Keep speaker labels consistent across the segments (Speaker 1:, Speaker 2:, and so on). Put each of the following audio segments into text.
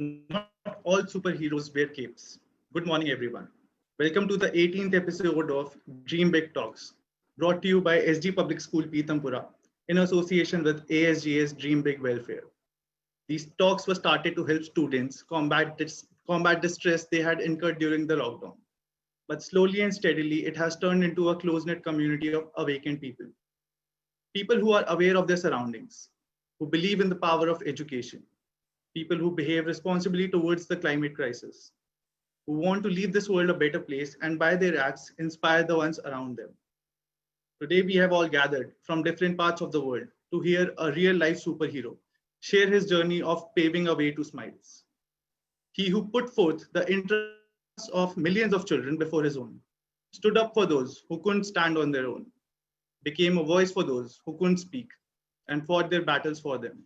Speaker 1: Not all superheroes wear capes. Good morning, everyone. Welcome to the 18th episode of Dream Big Talks, brought to you by SG Public School Pitampura in association with ASGS Dream Big Welfare. These talks were started to help students combat the stress they had incurred during the lockdown. But slowly and steadily, it has turned into a close knit community of awakened people. People who are aware of their surroundings, who believe in the power of education, people who behave responsibly towards the climate crisis, who want to leave this world a better place and by their acts inspire the ones around them. Today, we have all gathered from different parts of the world to hear a real life superhero share his journey of paving a way to smiles. He who put forth the interests of millions of children before his own, stood up for those who couldn't stand on their own, became a voice for those who couldn't speak, and fought their battles for them.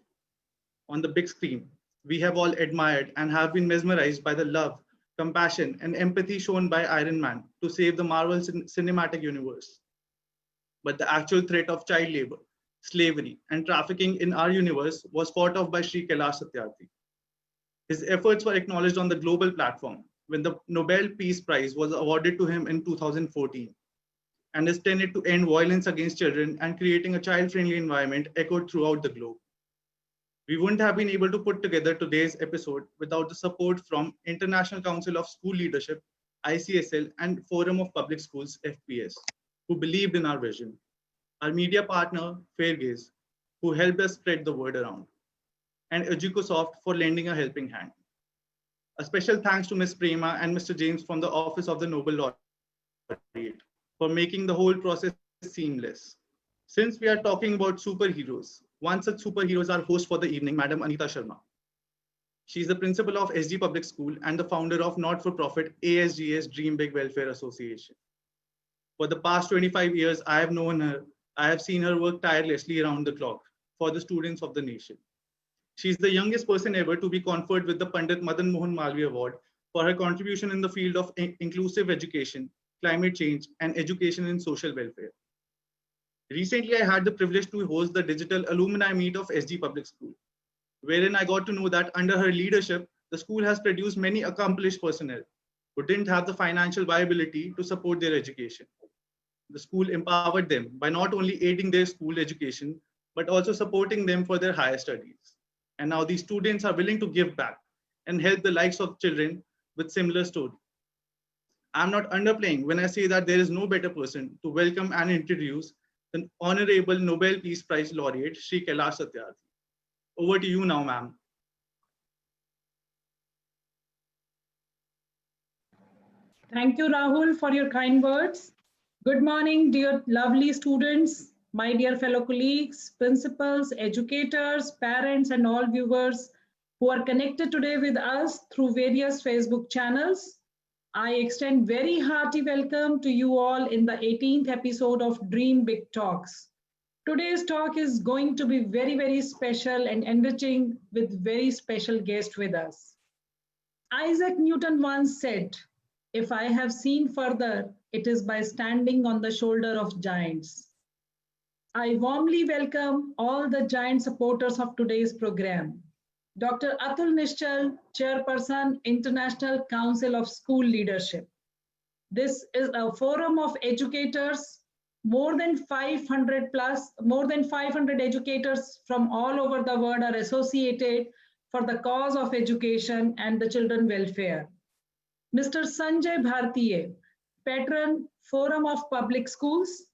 Speaker 1: On the big screen, we have all admired and have been mesmerized by the love, compassion, and empathy shown by Iron Man to save the Marvel cinematic universe. But the actual threat of child labor, slavery, and trafficking in our universe was fought off by Sri Kailash Satyarthi. His efforts were acknowledged on the global platform when the Nobel Peace Prize was awarded to him in 2014, and his tenet to end violence against children and creating a child-friendly environment echoed throughout the globe. We wouldn't have been able to put together today's episode without the support from International Council of School Leadership, ICSL, and Forum of Public Schools, FPS, who believed in our vision. Our media partner, Fairgaze, who helped us spread the word around, and Educosoft for lending a helping hand. A special thanks to Ms. Prema and Mr. James from the Office of the Nobel Laureate for making the whole process seamless. Since we are talking about superheroes, one such superhero is our host for the evening, Madam Anita Sharma. She is the principal of SG Public School and the founder of not-for-profit ASGS Dream Big Welfare Association. For the past 25 years, I have known her. I have seen her work tirelessly around the clock for the students of the nation. She is the youngest person ever to be conferred with the Pandit Madan Mohan Malviya Award for her contribution in the field of inclusive education, climate change, and education in social welfare. Recently, I had the privilege to host the digital alumni meet of SG Public School, wherein I got to know that under her leadership, the school has produced many accomplished personnel who didn't have the financial viability to support their education. The school empowered them by not only aiding their school education, but also supporting them for their higher studies. And now these students are willing to give back and help the likes of children with similar stories. I'm not underplaying when I say that there is no better person to welcome and introduce the Honorable Nobel Peace Prize laureate, Sri Kailash Satyarthi. Over to you now, ma'am.
Speaker 2: Thank you, Rahul, for your kind words. Good morning, dear lovely students, my dear fellow colleagues, principals, educators, parents, and all viewers who are connected today with us through various Facebook channels. I extend very hearty welcome to you all in the 18th episode of Dream Big Talks. Today's talk is going to be very, very special and enriching with very special guest with us. Isaac Newton once said, "If I have seen further, it is by standing on the shoulder of giants." I warmly welcome all the giant supporters of today's program. Dr. Atul Nishchal, Chairperson, International Council of School Leadership. This is a forum of educators, more than 500 educators from all over the world are associated for the cause of education and the children welfare. Mr. Sanjay Bhartiye, Patron, Forum of Public Schools,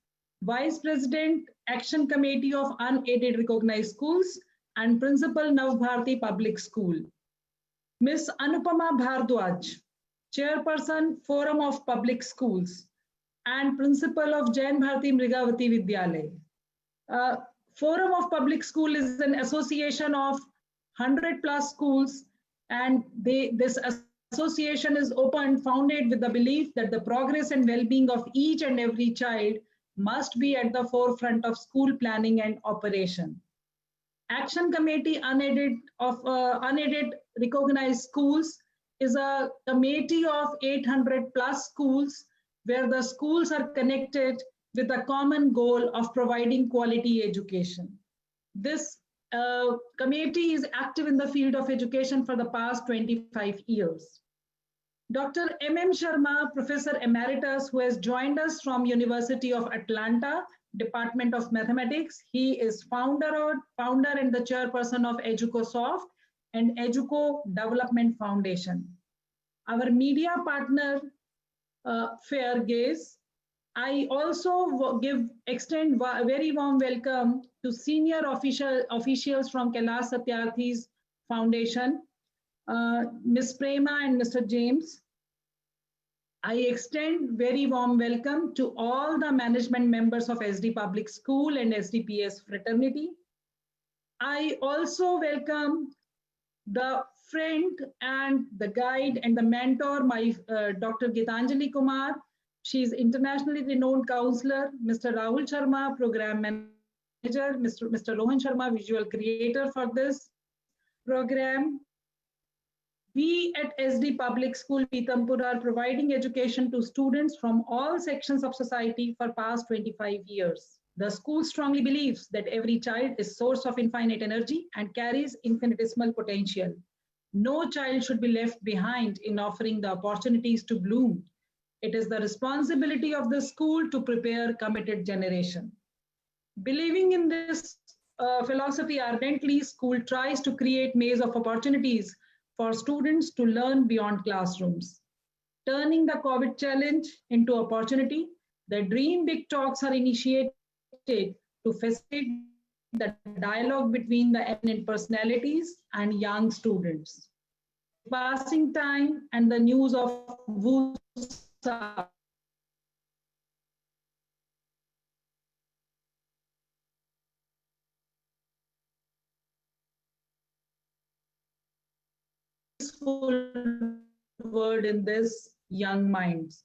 Speaker 2: Vice President, Action Committee of Unaided Recognized Schools, and Principal Navbharti Public School. Ms. Anupama Bhardwaj, Chairperson, Forum of Public Schools, and Principal of Jain Bharati Mrigavati Vidyalaya. Forum of Public School is an association of 100 plus schools, and this association is open, founded with the belief that the progress and well-being of each and every child must be at the forefront of school planning and operation. Action Committee Unaided Recognized Schools is a committee of 800 plus schools where the schools are connected with a common goal of providing quality education. This committee is active in the field of education for the past 25 years. Dr. M.M. Sharma, Professor Emeritus, who has joined us from University of Atlanta, Department of Mathematics. He is founder and the chairperson of EducoSoft and Educo Development Foundation. Our media partner, Fair Gaze. I also extend very warm welcome to senior officials from Kailash Satyarthi's Foundation, Ms. Prema and Mr. James. I extend very warm welcome to all the management members of SD Public School and SDPS fraternity. I also welcome the friend and the guide and the mentor, my Dr. Gitanjali Kumar. She's internationally renowned counselor, Mr. Rahul Sharma, program manager, Mr. Rohan Sharma, visual creator for this program. We at SD Public School, Pitampura, are providing education to students from all sections of society for past 25 years. The school strongly believes that every child is source of infinite energy and carries infinitesimal potential. No child should be left behind in offering the opportunities to bloom. It is the responsibility of the school to prepare committed generation. Believing in this philosophy ardently, school tries to create maze of opportunities for students to learn beyond classrooms. Turning the COVID challenge into opportunity, the Dream Big Talks are initiated to facilitate the dialogue between the eminent personalities and young students. Passing time and the news of WUSA word in the young minds.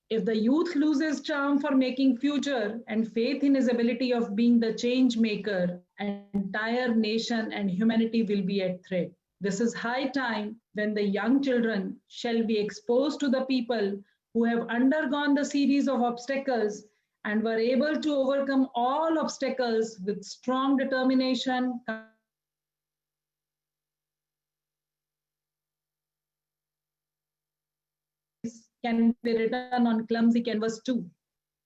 Speaker 2: If the youth loses charm for making future and faith in his ability of being the change maker, an entire nation and humanity will be at threat. This is high time when the young children shall be exposed to the people who have undergone the series of obstacles and were able to overcome all obstacles with strong determination, can be written on clumsy canvas too.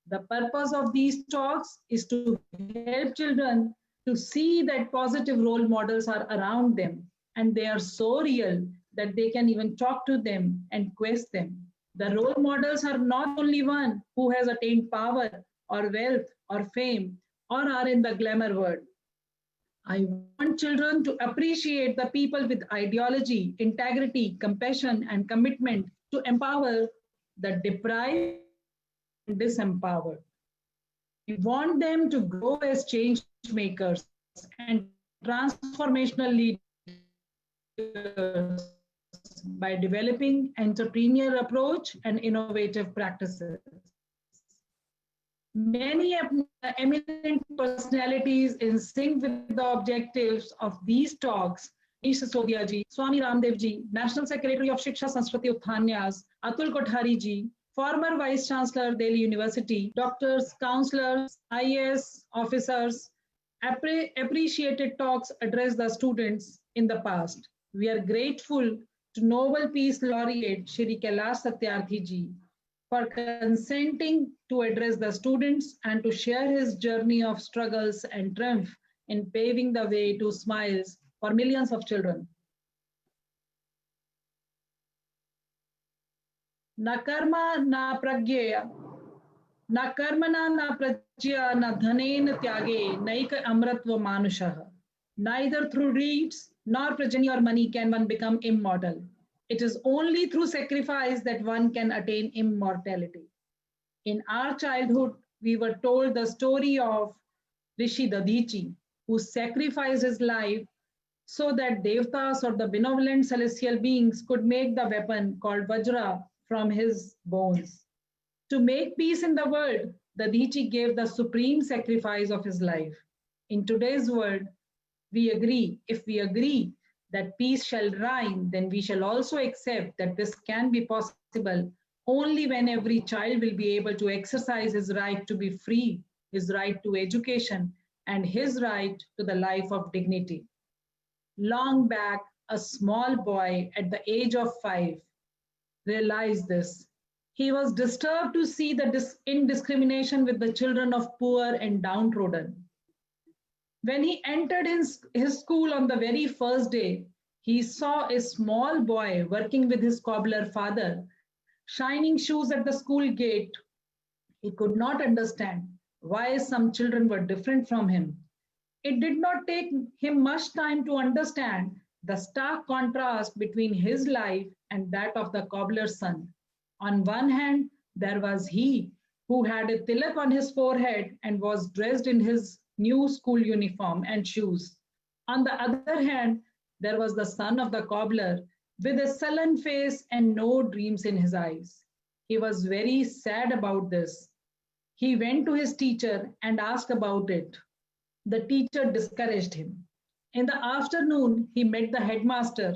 Speaker 2: The purpose of these talks is to help children to see that positive role models are around them and they are so real that they can even talk to them and quest them. The role models are not only one who has attained power or wealth or fame or are in the glamour world. I want children to appreciate the people with ideology, integrity, compassion, and commitment to empower the deprived and disempowered. We want them to grow as change makers and transformational leaders by developing entrepreneurial approach and innovative practices. Many eminent personalities in sync with the objectives of these talks, Manish Sisodia ji, Swami Ramdev ji, National Secretary of Shiksha Sanskriti Uthanyas, Atul Kothari ji, former Vice Chancellor, Delhi University, doctors, counselors, IAS officers, appreciated talks addressed the students in the past. We are grateful to Nobel Peace Laureate Shri Kailash Satyarthi ji for consenting to address the students and to share his journey of struggles and triumph in paving the way to smiles for millions of children. Na karma na pragya, na karmana na prajya na dhanen tyage naika amratva manushaha. Neither through deeds nor progeny or money can one become immortal. It is only through sacrifice that one can attain immortality. In our childhood, we were told the story of Rishi Dadichi, who sacrificed his life so that Devtas or the benevolent celestial beings could make the weapon called Vajra from his bones. To make peace in the world, Dadichi gave the supreme sacrifice of his life. In today's world, if we agree that peace shall reign, then we shall also accept that this can be possible only when every child will be able to exercise his right to be free, his right to education, and his right to the life of dignity. Long back, a small boy at the age of 5 realized this. He was disturbed to see the indiscrimination with the children of poor and downtrodden. When he entered his school on the very first day, he saw a small boy working with his cobbler father, shining shoes at the school gate. He could not understand why some children were different from him. It did not take him much time to understand the stark contrast between his life and that of the cobbler's son. On one hand, there was he who had a tilak on his forehead and was dressed in his new school uniform and shoes. On the other hand, there was the son of the cobbler with a sullen face and no dreams in his eyes. He was very sad about this. He went to his teacher and asked about it. The teacher discouraged him. In the afternoon, he met the headmaster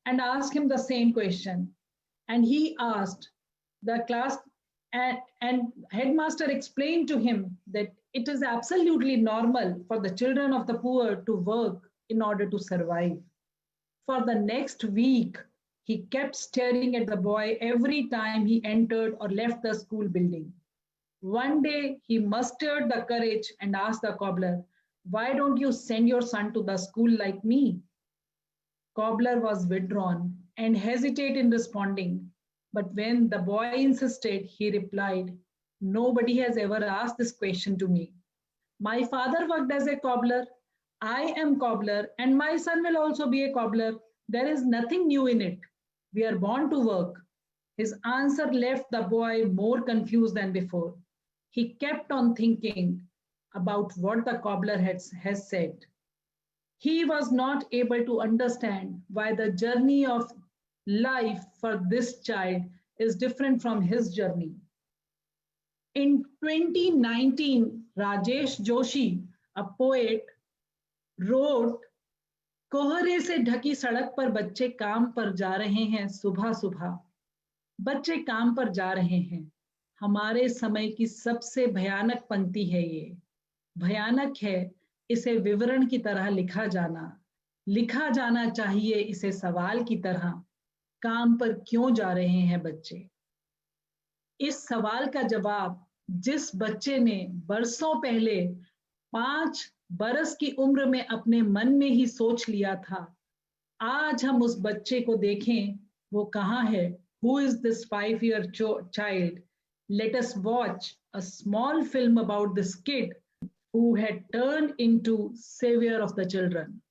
Speaker 2: and asked him the same question. And he asked the class, and headmaster explained to him that it is absolutely normal for the children of the poor to work in order to survive. For the next week, he kept staring at the boy every time he entered or left the school building. One day, he mustered the courage and asked the cobbler, "Why don't you send your son to the school like me?" Cobbler was withdrawn and hesitated in responding. But when the boy insisted, he replied, "Nobody has ever asked this question to me. My father worked as a cobbler. I am cobbler, and my son will also be a cobbler. There is nothing new in it. We are born to work." His answer left the boy more confused than before. He kept on thinking about what the cobbler has said. He was not able to understand why the journey of life for this child is different from his journey. In 2019, Rajesh Joshi, a poet, wrote, "कोहरे से ढकी सड़क पर बच्चे काम पर जा रहे हैं सुबह सुबह। बच्चे काम पर जा रहे हैं। हमारे समय की सबसे भयानक पंक्ति है ये। भयानक है इसे विवरण की तरह लिखा जाना चाहिए इसे सवाल की तरह। काम पर क्यों जा रहे हैं बच्चे?" इस सवाल का जवाब जिस बच्चे ने बरसों पहले 5 बरस की उम्र में अपने मन में ही सोच लिया था, आज हम उस बच्चे को देखें, वो कहाँ है? Who is this 5-year child? Let us watch a small film about this kid who had turned into savior of the children.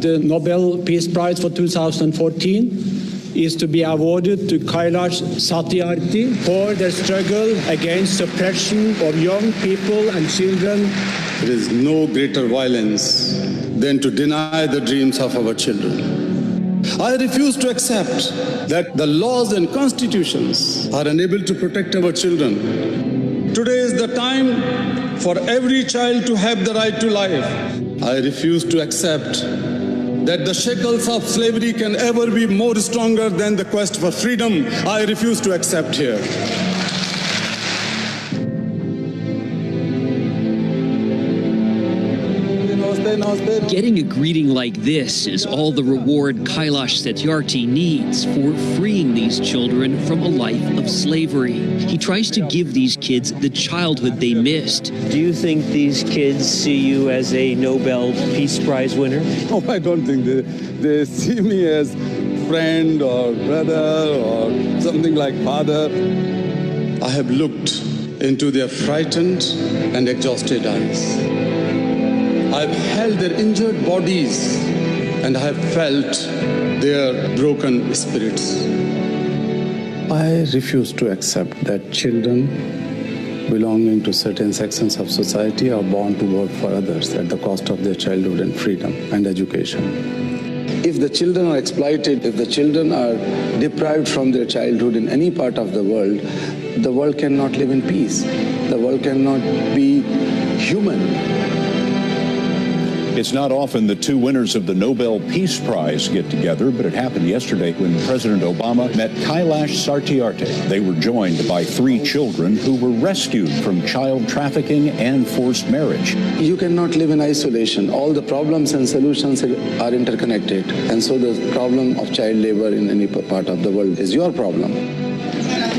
Speaker 3: The Nobel Peace Prize for 2014 is to be awarded to Kailash Satyarthi for their struggle against suppression of young people and children.
Speaker 4: There is no greater violence than to deny the dreams of our children. I refuse to accept that the laws and constitutions are unable to protect our children. Today is the time for every child to have the right to life. I refuse to accept that the shackles of slavery can ever be more stronger than the quest for freedom. I refuse to accept here.
Speaker 5: Getting a greeting like this is all the reward Kailash Satyarthi needs for freeing these children from a life of slavery. He tries to give these kids the childhood they missed.
Speaker 6: Do you think these kids see you as a Nobel Peace Prize winner?
Speaker 4: No, I don't think they see me as friend or brother or something like father. I have looked into their frightened and exhausted eyes. I've held their injured bodies and I have felt their broken spirits. I refuse to accept that children belonging to certain sections of society are born to work for others at the cost of their childhood and freedom and education. If the children are exploited, if the children are deprived from their childhood in any part of the world cannot live in peace. The world cannot be human.
Speaker 7: It's not often the two winners of the Nobel Peace Prize get together, but it happened yesterday when President Obama met Kailash Satyarthi. They were joined by 3 children who were rescued from child trafficking and forced marriage.
Speaker 4: You cannot live in isolation. All the problems and solutions are interconnected. And so the problem of child labor in any part of the world is your problem.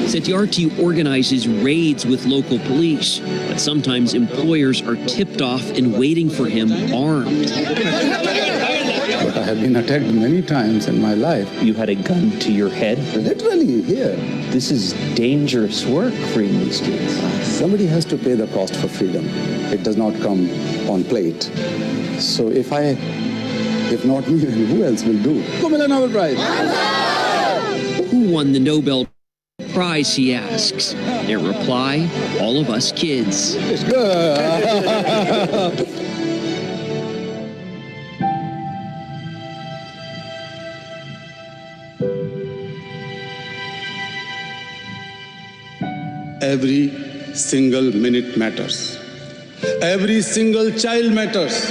Speaker 5: Satyarthi organizes raids with local police, but sometimes employers are tipped off and waiting for him armed.
Speaker 4: But I have been attacked many times in my life.
Speaker 6: You had a gun to your head?
Speaker 4: Literally, here.
Speaker 6: This is dangerous work, freeing these kids.
Speaker 4: Somebody has to pay the cost for freedom. It does not come on plate. So if not me, then who else will do? Who will Nobel Prize?
Speaker 5: Who won the Nobel Prize, he asks. Their reply, all of us kids.
Speaker 4: It's good. Every single minute matters. Every single child matters.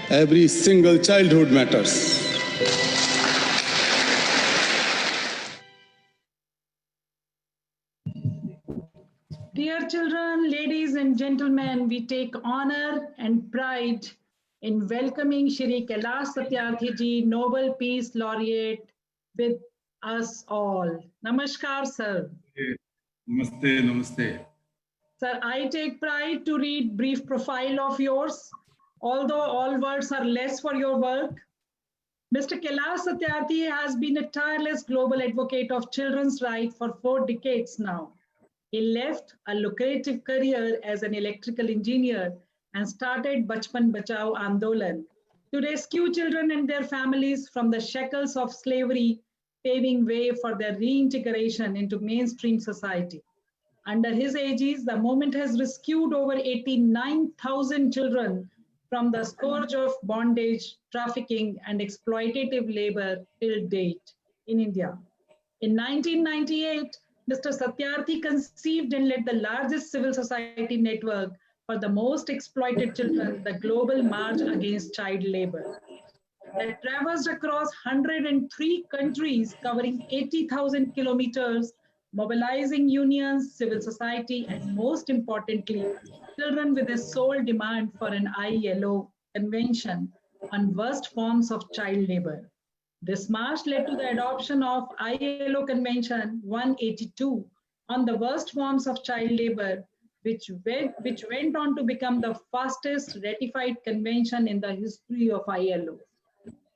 Speaker 4: Every single childhood matters.
Speaker 2: Dear children, ladies and gentlemen, we take honor and pride in welcoming Shri Kailash Satyarthi ji, Nobel Peace Laureate, with us all. Namaskar, sir.
Speaker 8: Namaste, namaste.
Speaker 2: Sir, I take pride to read brief profile of yours, although all words are less for your work. Mr. Kailash Satyarthi has been a tireless global advocate of children's rights for 4 decades now. He left a lucrative career as an electrical engineer and started Bachpan Bachao Andolan to rescue children and their families from the shackles of slavery, paving way for their reintegration into mainstream society. Under his aegis, the movement has rescued over 89,000 children from the scourge of bondage, trafficking, and exploitative labor till date in India. In 1998, Mr. Satyarthi conceived and led the largest civil society network for the most exploited children, the Global March Against Child Labor, that traversed across 103 countries, covering 80,000 kilometers, mobilizing unions, civil society, and most importantly, children with a sole demand for an ILO convention on worst forms of child labor. This march led to the adoption of ILO Convention 182 on the worst forms of child labor, which went on to become the fastest ratified convention in the history of ILO.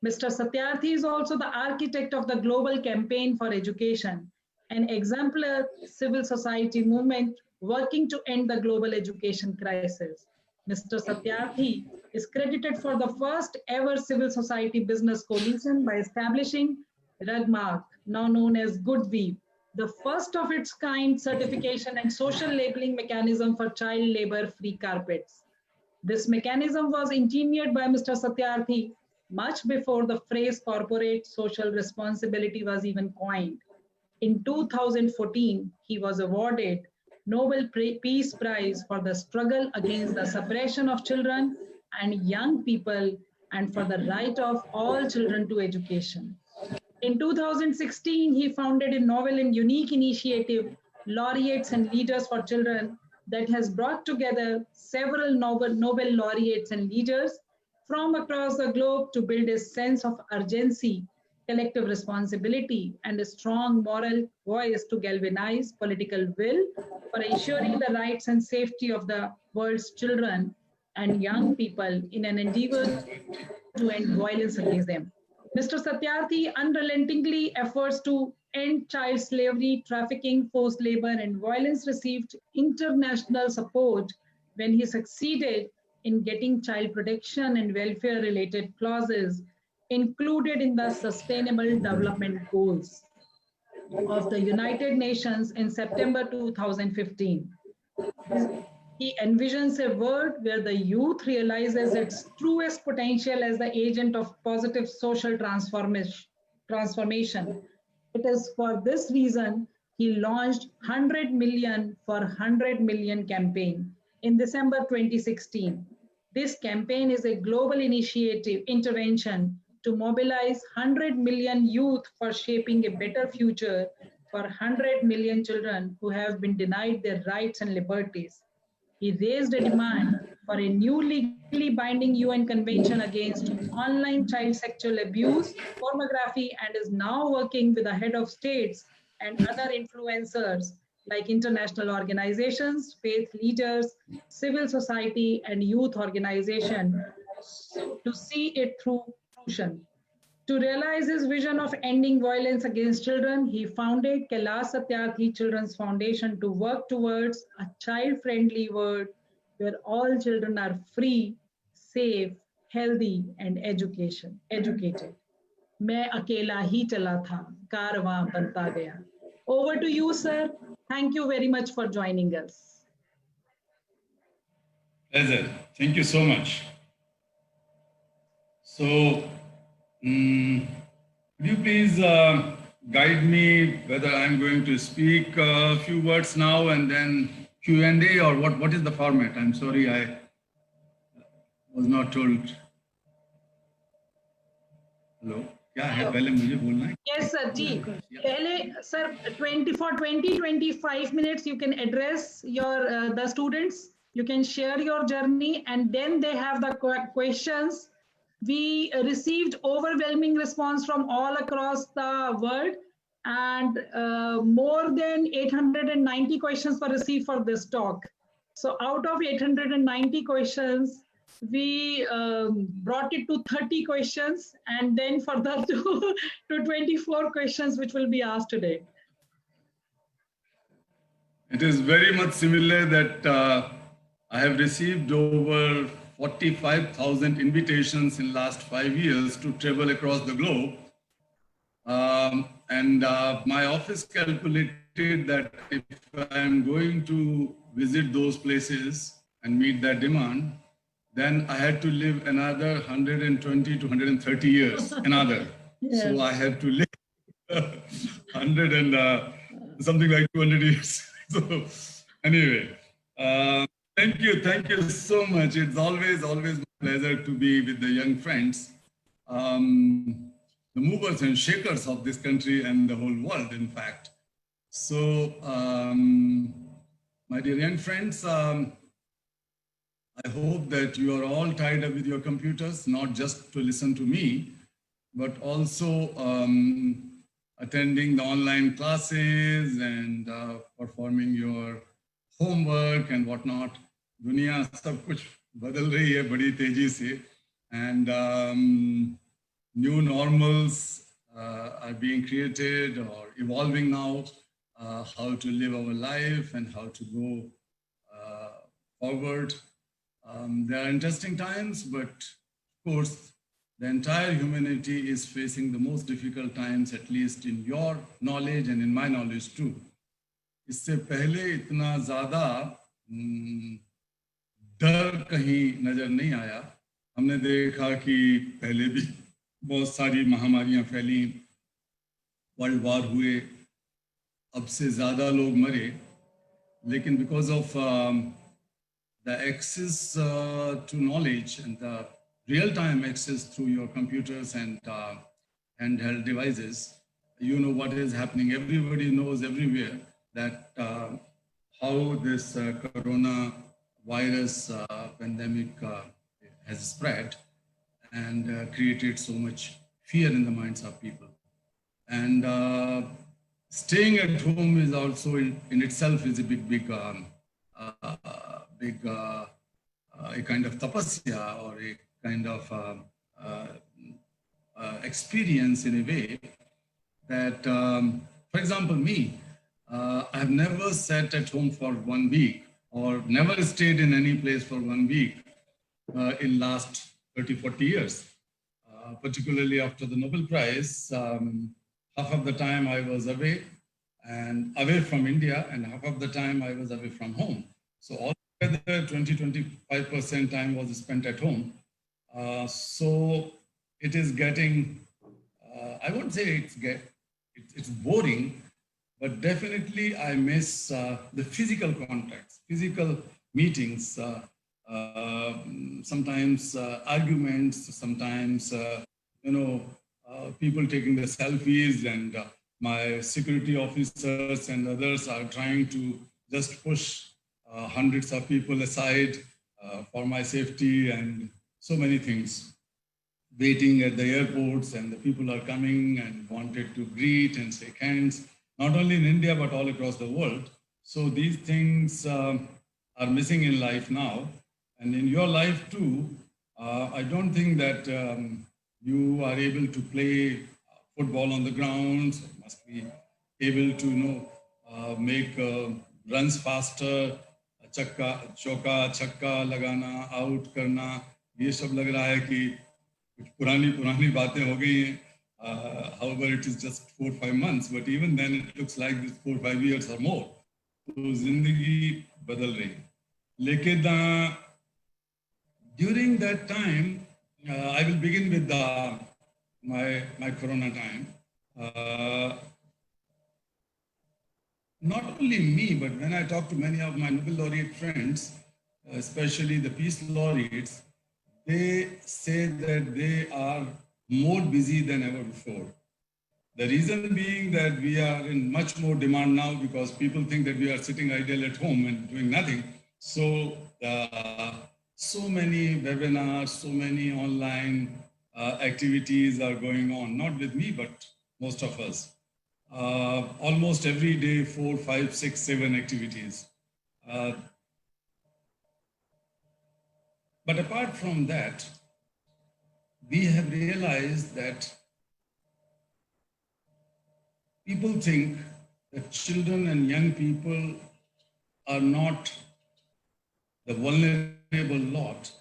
Speaker 2: Mr. Satyarthi is also the architect of the Global Campaign for Education, an exemplar civil society movement working to end the global education crisis. Mr. Satyarthi is credited for the first ever civil society business coalition by establishing Rugmark, now known as GoodWeave, the first of its kind certification and social labeling mechanism for child labor-free carpets. This mechanism was engineered by Mr. Satyarthi much before the phrase corporate social responsibility was even coined. In 2014, he was awarded Nobel Peace Prize for the struggle against the suppression of children and young people and for the right of all children to education. In 2016, he founded a novel and unique initiative, Laureates and Leaders for Children, that has brought together several Nobel laureates and leaders from across the globe to build a sense of urgency, collective responsibility, and a strong moral voice to galvanize political will for ensuring the rights and safety of the world's children and young people in an endeavor to end violence against them. Mr. Satyarthi unrelentingly efforts to end child slavery, trafficking, forced labor, and violence received international support when he succeeded in getting child protection and welfare related clauses included in the Sustainable Development Goals of the United Nations in September 2015. He envisions a world where the youth realizes its truest potential as the agent of positive social transformation. It is for this reason he launched 100 Million for 100 Million campaign in December 2016. This campaign is a global intervention to mobilize 100 million youth for shaping a better future for 100 million children who have been denied their rights and liberties. He raised a demand for a new legally binding UN Convention against online child sexual abuse, pornography, and is now working with the head of states and other influencers like international organizations, faith leaders, civil society, and youth organizations to see it through fruition. To realize his vision of ending violence against children, he founded Kailash Satyarthi Children's Foundation to work towards a child-friendly world where all children are free, safe, healthy, and educated. मैं अकेला ही चला था, कारवां बनता गया. Over to you, sir. Thank you very much for joining us.
Speaker 8: Pleasure. Thank you so much. So, could you please guide me whether I'm going to speak a few words now and then Q&A, or what is the format? I'm sorry, I was not told. Hello? क्या है पहले मुझे बोलना है?
Speaker 2: Yes, sir. जी. पहले, sir, 25 minutes you can address your the students. You can share your journey, and then they have the questions. We received overwhelming response from all across the world, and more than 890 questions were received for this talk. So out of 890 questions, we brought it to 30 questions, and then further to 24 questions which will be asked today.
Speaker 8: It is very much similar that I have received over 45,000 invitations in last 5 years to travel across the globe. My office calculated that if I'm going to visit those places and meet that demand, then I had to live another 120 to 130 years, another. Yes. So I had to live 100 and something like 200 years. So anyway, thank you so much. It's always my pleasure to be with the young friends, the movers and shakers of this country and the whole world, in fact. So, my dear young friends, I hope that you are all tied up with your computers, not just to listen to me, but also attending the online classes and performing your homework and whatnot. दुनिया सब कुछ बदल रही है बड़ी तेजी से, and new normals are being created or evolving now, how to live our life and how to go forward. There are interesting times, but of course, the entire humanity is facing the most difficult times, at least in your knowledge and in my knowledge too. इससे पहले इतना ज़्यादा डर कहीं नजर नहीं आया. हमने देखा कि पहले भी बहुत सारी महामारियां फैली, वर्ल्ड वॉर हुए, अब से ज़्यादा लोग मरे, लेकिन because of the access to knowledge and the real-time access through your computers and handheld devices, you know what is happening. Everybody knows everywhere that how this corona virus pandemic has spread and created so much fear in the minds of people. And staying at home is also in itself is a big a kind of tapasya or a kind of experience in a way that, for example, me, I have never sat at home for 1 week or never stayed in any place for 1 week in last 30, 40 years, particularly after the Nobel Prize. Half of the time I was away from India, and half of the time I was away from home. So altogether 20-25% time was spent at home. So it is getting, I won't say it's boring, but definitely I miss the physical contacts, physical meetings, sometimes arguments, sometimes, people taking the selfies, and my security officers and others are trying to just push hundreds of people aside for my safety and so many things. Waiting at the airports, and the people are coming and wanted to greet and shake hands, not only in India, but all across the world. So these things are missing in life now. And in your life too, I don't think that you are able to play football on the grounds. You must be able to, make runs faster, चौका छक्का लगाना, out करना. ये सब लग रहा है कि कुछ पुरानी बातें हो गई हैं. However, it is just 4-5 months, but even then it looks like this 4-5 years or more. तो जिंदगी बदल रही है. लेकिन during that time, I will begin with my Corona time. Not only me, but when I talk to many of my Nobel laureate friends, especially the peace laureates, they say that they are more busy than ever before. The reason being that we are in much more demand now because people think that we are sitting idle at home and doing nothing. So, so many webinars, so many online activities are going on, not with me, but most of us. Almost every day, 4, 5, 6, 7 activities. But apart from that, we have realized that people think that children and young people are not the vulnerable lot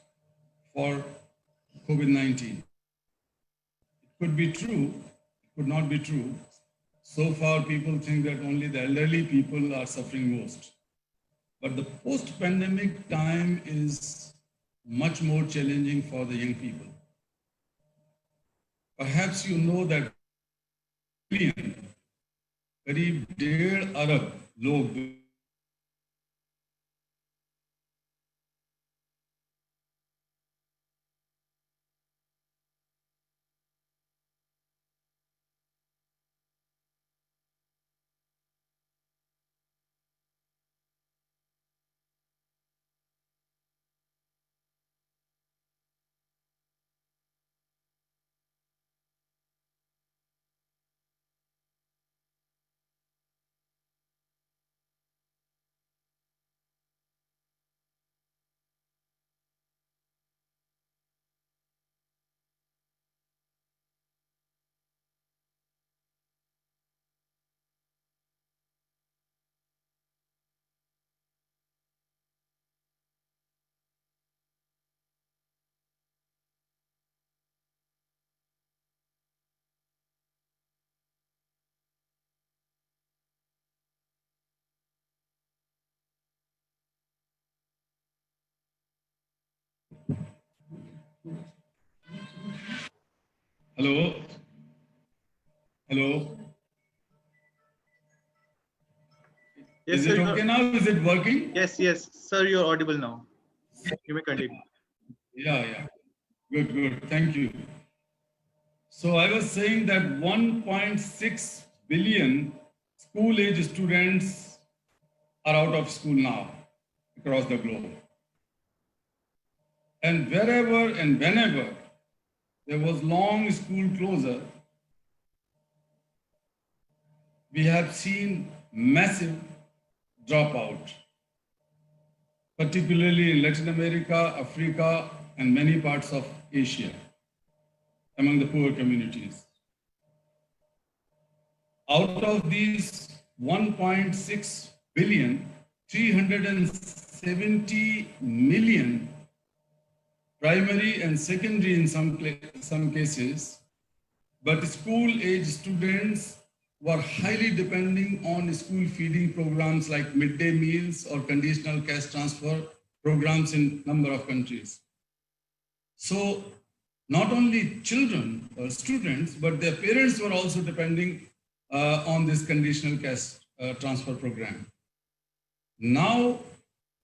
Speaker 8: for COVID-19. It could be true, it could not be true. So far, people think that only the elderly people are suffering most. But the post-pandemic time is much more challenging for the young people. Perhaps you know that करीब 1.5 अरब लोग Hello? Hello?
Speaker 1: Yes,
Speaker 8: Is
Speaker 1: sir,
Speaker 8: it okay now? Is it working?
Speaker 1: Yes, sir, you're audible now. You may continue.
Speaker 8: Yeah. Good. Thank you. So I was saying that 1.6 billion school-age students are out of school now across the globe. And wherever and whenever there was long school closure, we have seen massive dropout, particularly in Latin America, Africa, and many parts of Asia, among the poor communities. Out of these 1.6 billion, 370 million primary and secondary in some cases, but school-age students were highly depending on school feeding programs like midday meals or conditional cash transfer programs in a number of countries. So not only children or students, but their parents were also depending on this conditional cash transfer program. Now,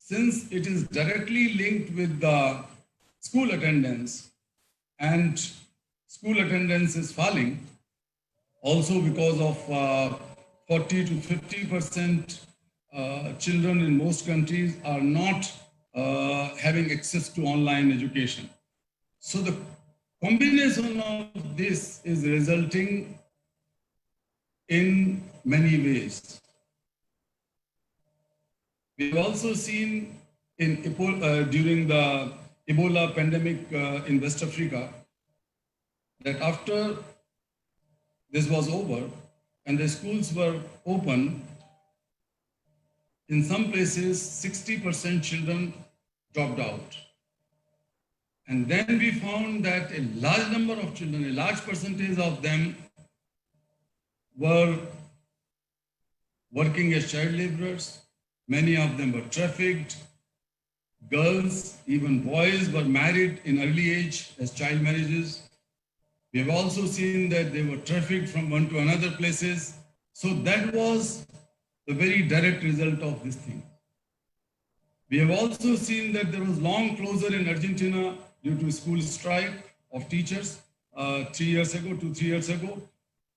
Speaker 8: since it is directly linked with the school attendance, and school attendance is falling also because of 40 to 50% children in most countries are not having access to online education. So the combination of this is resulting in many ways. We've also seen during the Ebola pandemic in West Africa that after this was over and the schools were open, in some places 60% children dropped out. And then we found that a large number of children, a large percentage of them were working as child laborers. Many of them were trafficked. Girls, even boys, were married in early age as child marriages. We have also seen that they were trafficked from one to another places. So that was the very direct result of this thing. We have also seen that there was long closure in Argentina due to school strike of teachers 2-3 years ago.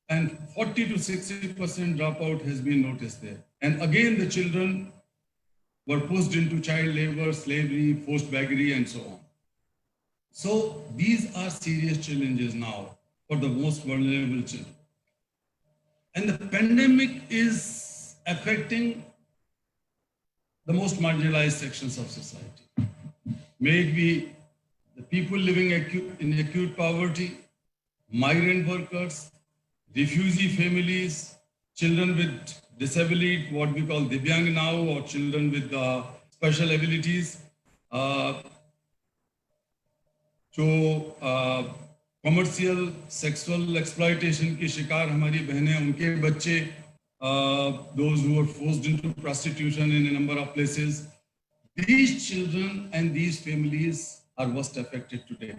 Speaker 8: And 40 to 60% dropout has been noticed there. And again, the children were pushed into child labor, slavery, forced beggary, and so on. So these are serious challenges now for the most vulnerable children. And the pandemic is affecting the most marginalized sections of society. May it be the people living in acute poverty, migrant workers, refugee families, children with disability, what we call Divyang now, or children with special abilities, जो commercial sexual exploitation की शिकार हमारी बहनें, उनके बच्चे, those who were forced into prostitution in a number of places. These children and these families are worst affected today.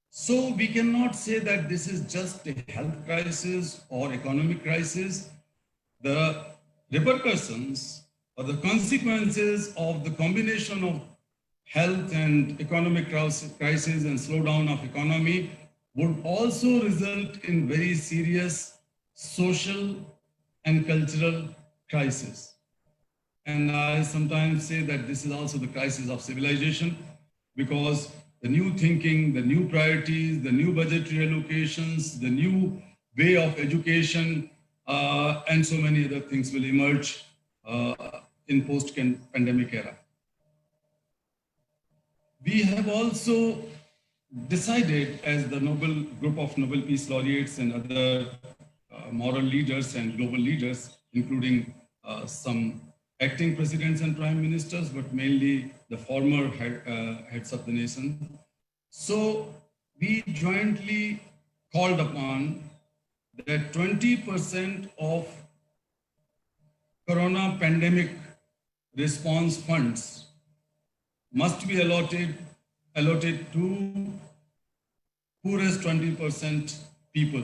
Speaker 8: So we cannot say that this is just a health crisis or economic crisis. The repercussions or the consequences of the combination of health and economic crisis and slowdown of economy would also result in very serious social and cultural crisis. And I sometimes say that this is also the crisis of civilization, because the new thinking, the new priorities, the new budgetary allocations, the new way of education, and so many other things will emerge in post-pandemic era. We have also decided, as the group of Nobel Peace Laureates and other moral leaders and global leaders, including some acting presidents and prime ministers, but mainly the former heads of the nation. So we jointly called upon that 20% of Corona pandemic response funds must be allotted to poorest 20% people,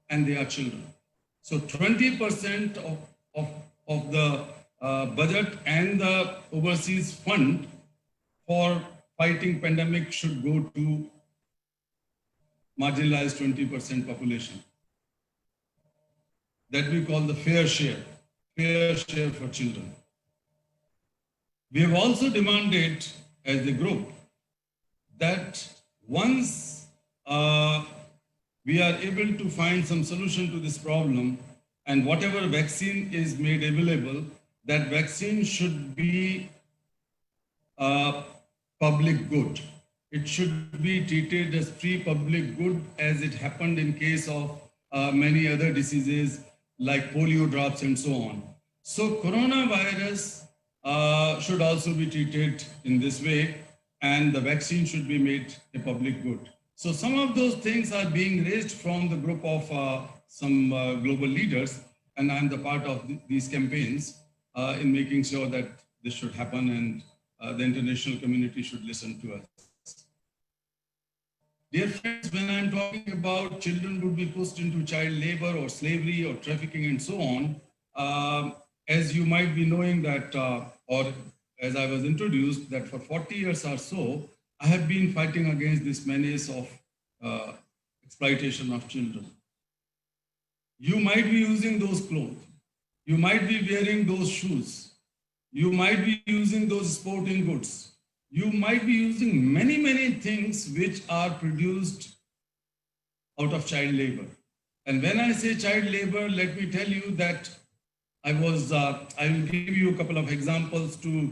Speaker 8: and they are children. So 20% of the budget and the overseas fund for fighting pandemic should go to marginalized 20% population. That we call the fair share for children. We have also demanded as a group that once we are able to find some solution to this problem, and whatever vaccine is made available, that vaccine should be public good. It should be treated as free public good, as it happened in case of many other diseases like polio drops and so on. So coronavirus should also be treated in this way, and the vaccine should be made a public good. So some of those things are being raised from the group of some global leaders, and I'm the part of these campaigns in making sure that this should happen, and the international community should listen to us. Dear friends, when I'm talking about children would be pushed into child labor or slavery or trafficking and so on, as you might be knowing that, or as I was introduced, that for 40 years or so, I have been fighting against this menace of exploitation of children. You might be using those clothes. You might be wearing those shoes. You might be using those sporting goods. You might be using many, many things which are produced out of child labor. And when I say child labor, let me tell you that I will give you a couple of examples to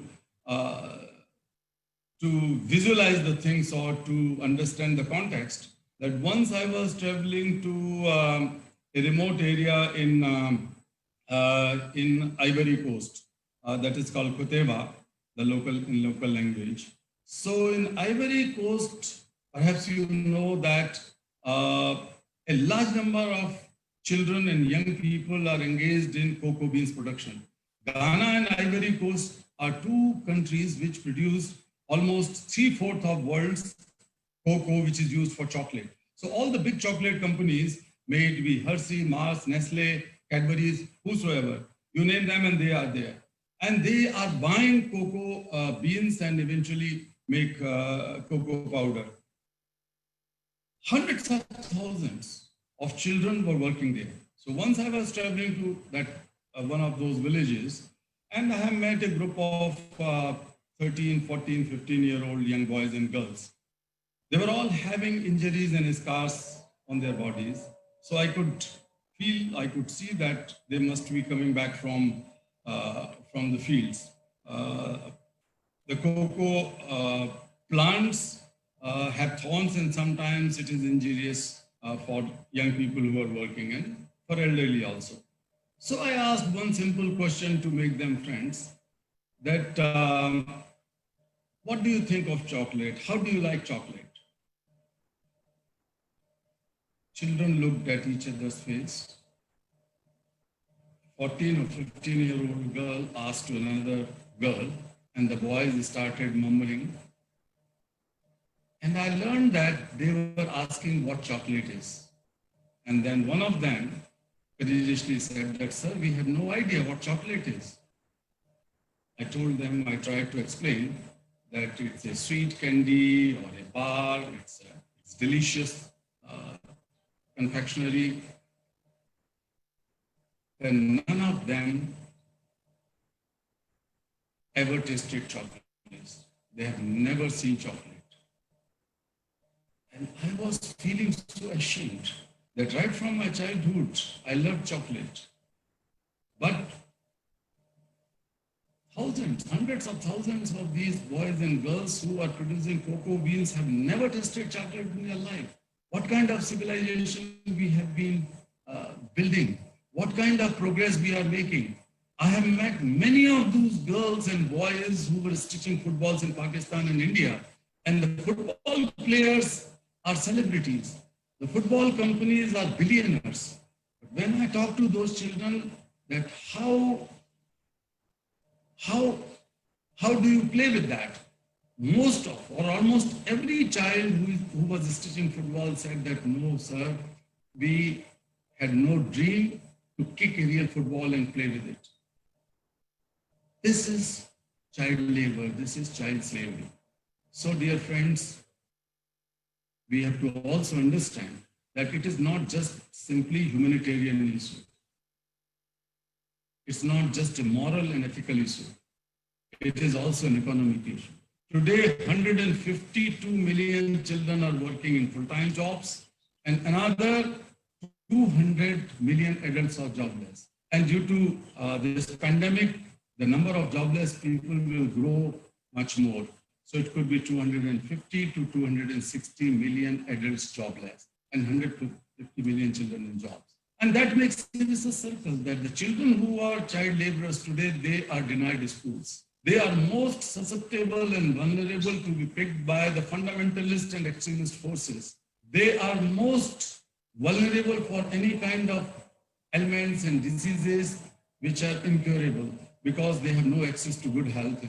Speaker 8: visualize the things or to understand the context. That once I was traveling to a remote area in Ivory Coast, that is called Kuteba, the local language. So in Ivory Coast, perhaps you know that a large number of children and young people are engaged in cocoa beans production. Ghana and Ivory Coast are two countries which produce almost 3/4 of world's cocoa, which is used for chocolate. So all the big chocolate companies, may it be Hershey, Mars, Nestle, Cadbury's, whosoever, you name them and they are there. And they are buying cocoa beans and eventually make cocoa powder. Hundreds of thousands of children were working there. So once I was traveling to that one of those villages, and I have met a group of 13, 14, 15-year-old young boys and girls. They were all having injuries and scars on their bodies. So I could see that they must be coming back from the fields. The cocoa plants have thorns, and sometimes it is injurious for young people who are working and for elderly also. So I asked one simple question to make them friends, that what do you think of chocolate? How do you like chocolate? Children looked at each other's face. 14 or 15-year-old girl asked to another girl, and the boys started murmuring. And I learned that they were asking what chocolate is. And then one of them courageously said that, sir, we have no idea what chocolate is. I told them, I tried to explain that it's a sweet candy or a bar, it's delicious confectionery. Then none of them ever tasted chocolate. They have never seen chocolate. And I was feeling so ashamed that right from my childhood, I loved chocolate. But thousands, hundreds of thousands of these boys and girls who are producing cocoa beans have never tasted chocolate in their life. What kind of civilization we have been building? What kind of progress we are making? I have met many of those girls and boys who were stitching footballs in Pakistan and India, and the football players are celebrities. The football companies are billionaires. But when I talk to those children, that how do you play with that? Most of, or almost every child who was stitching football said that, no, sir, we had no dream to kick a real football and play with it. This is child labor. This is child slavery. So, dear friends, we have to also understand that it is not just simply humanitarian issue. It's not just a moral and ethical issue. It is also an economic issue. Today, 152 million children are working in full-time jobs, and another 200 million adults are jobless. And due to this pandemic, the number of jobless people will grow much more. So it could be 250 to 260 million adults jobless and 150 million children in jobs. And that makes a vicious circle that the children who are child laborers today, they are denied schools. They are most susceptible and vulnerable to be picked by the fundamentalist and extremist forces. They are most vulnerable for any kind of ailments and diseases which are incurable because they have no access to good health.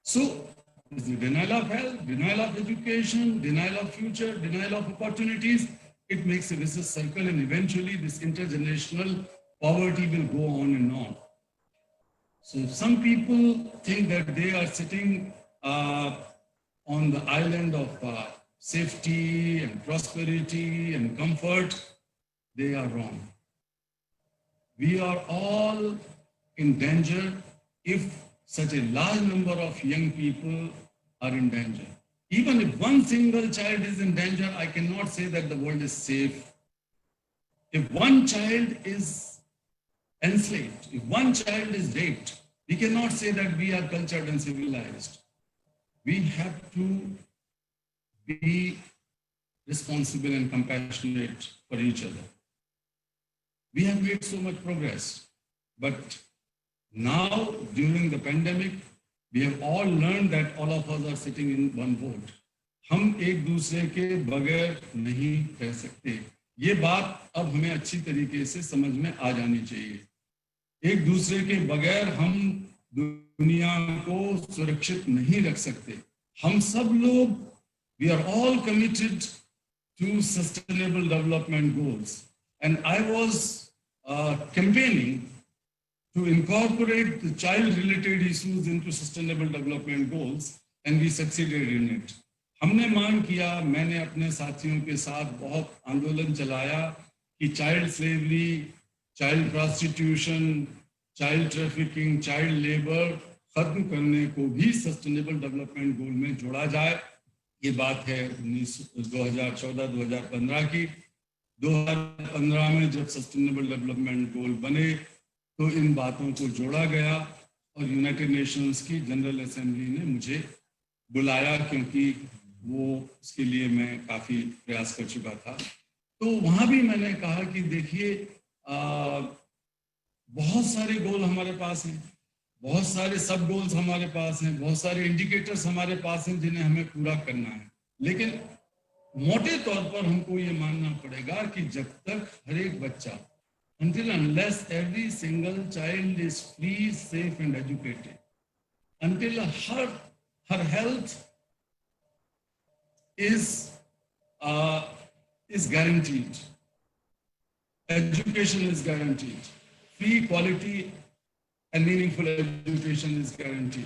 Speaker 8: So it's the denial of health, denial of education, denial of future, denial of opportunities. It makes a vicious circle, and eventually this intergenerational poverty will go on and on. So some people think that they are sitting on the island of safety and prosperity and comfort. They are wrong. We are all in danger if such a large number of young people are in danger. Even if one single child is in danger, I cannot say that the world is safe. If one child is enslaved, if one child is raped, we cannot say that we are cultured and civilized. We have to be responsible and compassionate for each other. We have made so much progress, but now during the pandemic, we have all learned that all of us are sitting in one boat. हम एक दूसरे के बगैर नहीं रह सकते. ये बात अब हमें अच्छी तरीके से समझ में आ जानी चाहिए. एक दूसरे के बगैर हम दुनिया को सुरक्षित नहीं रख सकते. हम सब लोग, we are all committed to sustainable development goals. And I was campaigning to incorporate the child-related issues into sustainable development goals, and we succeeded in it. हमने मांग किया, मैंने अपने साथियों के साथ बहुत आंदोलन चलाया कि child slavery, child prostitution, child trafficking, child labour खत्म करने को भी सस्टेनेबल डेवलपमेंट गोल में जोड़ा जाए. ये बात है 2014-2015 की. 2015 में जब सस्टेनेबल डेवलपमेंट गोल बने तो इन बातों को जोड़ा गया और यूनाइटेड नेशंस की जनरल असेंबली ने मुझे बुलाया, क्योंकि वो उसके लिए मैं काफ़ी प्रयास कर चुका था. तो वहाँ भी मैंने कहा कि देखिए, बहुत सारे गोल हमारे पास हैं, बहुत सारे सब गोल्स हमारे पास हैं, बहुत सारे इंडिकेटर्स हमारे पास हैं जिन्हें हमें पूरा करना है. लेकिन मोटे तौर पर हमको ये मानना पड़ेगा कि जब तक हर एक बच्चा, until unless every single child is free, safe and educated, until her health is guaranteed, education is guaranteed, free, quality and meaningful education is guaranteed,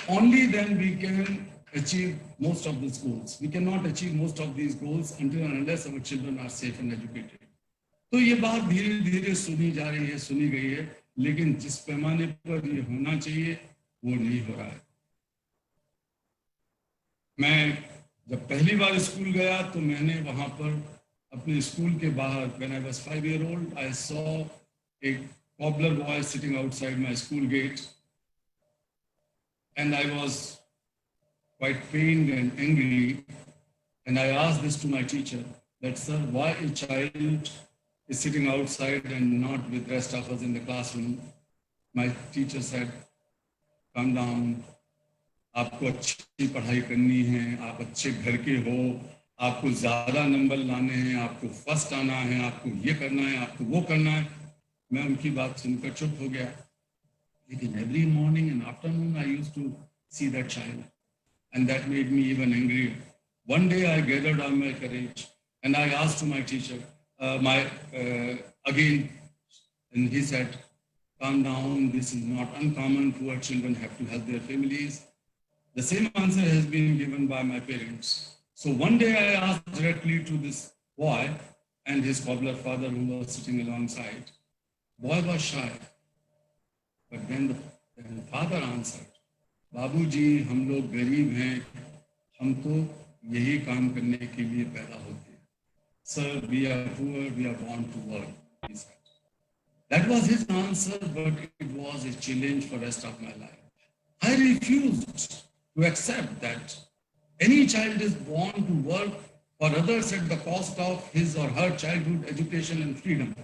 Speaker 8: only then we can achieve most of these goals. We cannot achieve most of these goals until and unless our children are safe and educated. तो ये बात धीरे धीरे सुनी जा रही है, सुनी गई है, लेकिन जिस पैमाने पर ये होना चाहिए वो नहीं हो रहा है. मैं जब पहली बार स्कूल गया तो मैंने वहाँ पर अपने स्कूल के बाहर, when I was 5 years old, I saw a cobbler boy sitting outside my school gate, and I was quite pained and angry, and I asked this to my teacher, that sir, why a child is sitting outside and not with rest of us in the classroom? My teacher said, calm down, आपको अच्छी पढ़ाई करनी है, आप अच्छे घर के हो, आपको ज़्यादा नंबर लाने हैं, आपको फर्स्ट आना है, आपको ये करना है, आपको वो करना है. मैं उनकी बात सुनकर चुप हो गया. लेकिन every morning and afternoon I used to see that child, and that made me even angrier. One day I gathered all my courage and I asked to my teacher, again, and he said, calm down, this is not uncommon, poor children have to help their families. The same answer has been given by my parents. So one day I asked directly to this boy and his cobbler father who was sitting alongside. Boy was shy, but then the father answered, बाबूजी, हम लोग गरीब हैं, हम तो यही काम करने के लिए पैदा होते हैं. Sir, we are poor, we are born to work, he said. That was his answer, but it was a challenge for the rest of my life. I refused to accept that any child is born to work for others at the cost of his or her childhood education and freedom.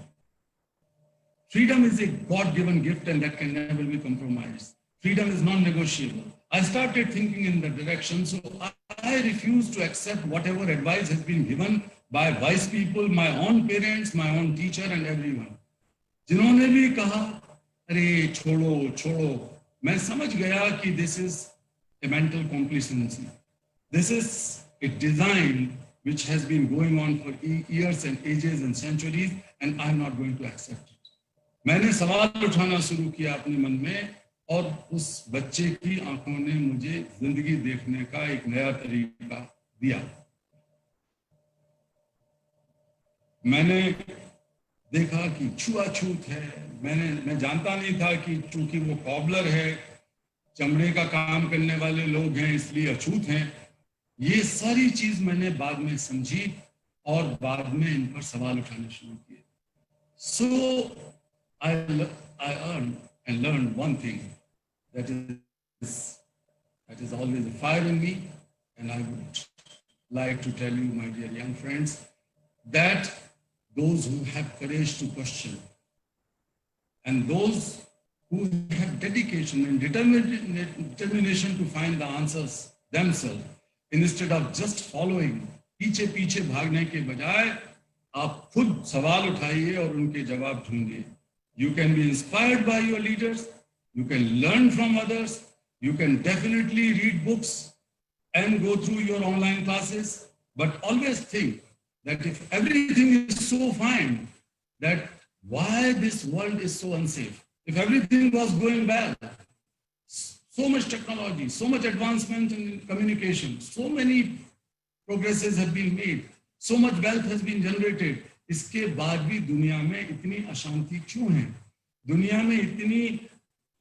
Speaker 8: Freedom is a God-given gift and that can never be compromised. Freedom is non-negotiable. I started thinking in that direction, so I refuse to accept whatever advice has been given by wise people, my own parents, my own teacher and everyone. जिन्होंने भी कहा, अरे छोड़ो, छोड़ो, मैं समझ गया कि this is a mental complacency. This is a design which has been going on for years and ages and centuries, and I'm not going to accept it. मैंने सवाल उठाना शुरू किया अपने मन में और उस बच्चे की आंखों ने मुझे जिंदगी देखने का एक नया तरीका दिया। मैंने देखा कि छुआछूत है। मैं जानता नहीं था कि चूंकि वो कॉबलर है, चमड़े का काम करने वाले लोग हैं, इसलिए अछूत हैं। ये सारी चीज मैंने बाद में समझी और बाद में इन पर सवाल उठाने शुरू किए। So I earned and learned one thing that is always a fire in me, and I would like to tell you, my dear young friends, that those who have courage to question and those who have dedication and determination to find the answers themselves, instead of just following, पीछे पीछे भागने के बजाय आप खुद सवाल उठाइए और उनके जवाब ढूंढिए। You can be inspired by your leaders, you can learn from others, you can definitely read books and go through your online classes, but always think that if everything is so fine, that why this world is so unsafe? If everything was going well, so much technology, so much advancement in communication, so many progresses have been made, so much wealth has been generated, इसके बाद भी दुनिया में इतनी अशांति क्यों है? दुनिया में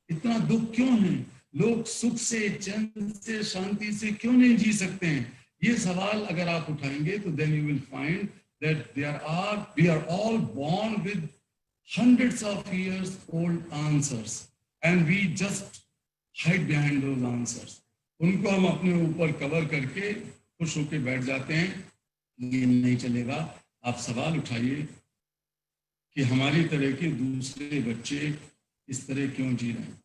Speaker 8: इतना दुख क्यों है? लोग सुख से, चैन से, शांति से क्यों नहीं जी सकते हैं? ये सवाल अगर आप उठाएंगे तो then you will find that we are all born with hundreds of years old answers and we just hide behind those answers. उनको हम अपने ऊपर कवर करके खुश होकर बैठ जाते हैं। ये नहीं चलेगा। आप सवाल उठाइए कि हमारी तरह के दूसरे बच्चे इस तरह क्यों जी रहे हैं।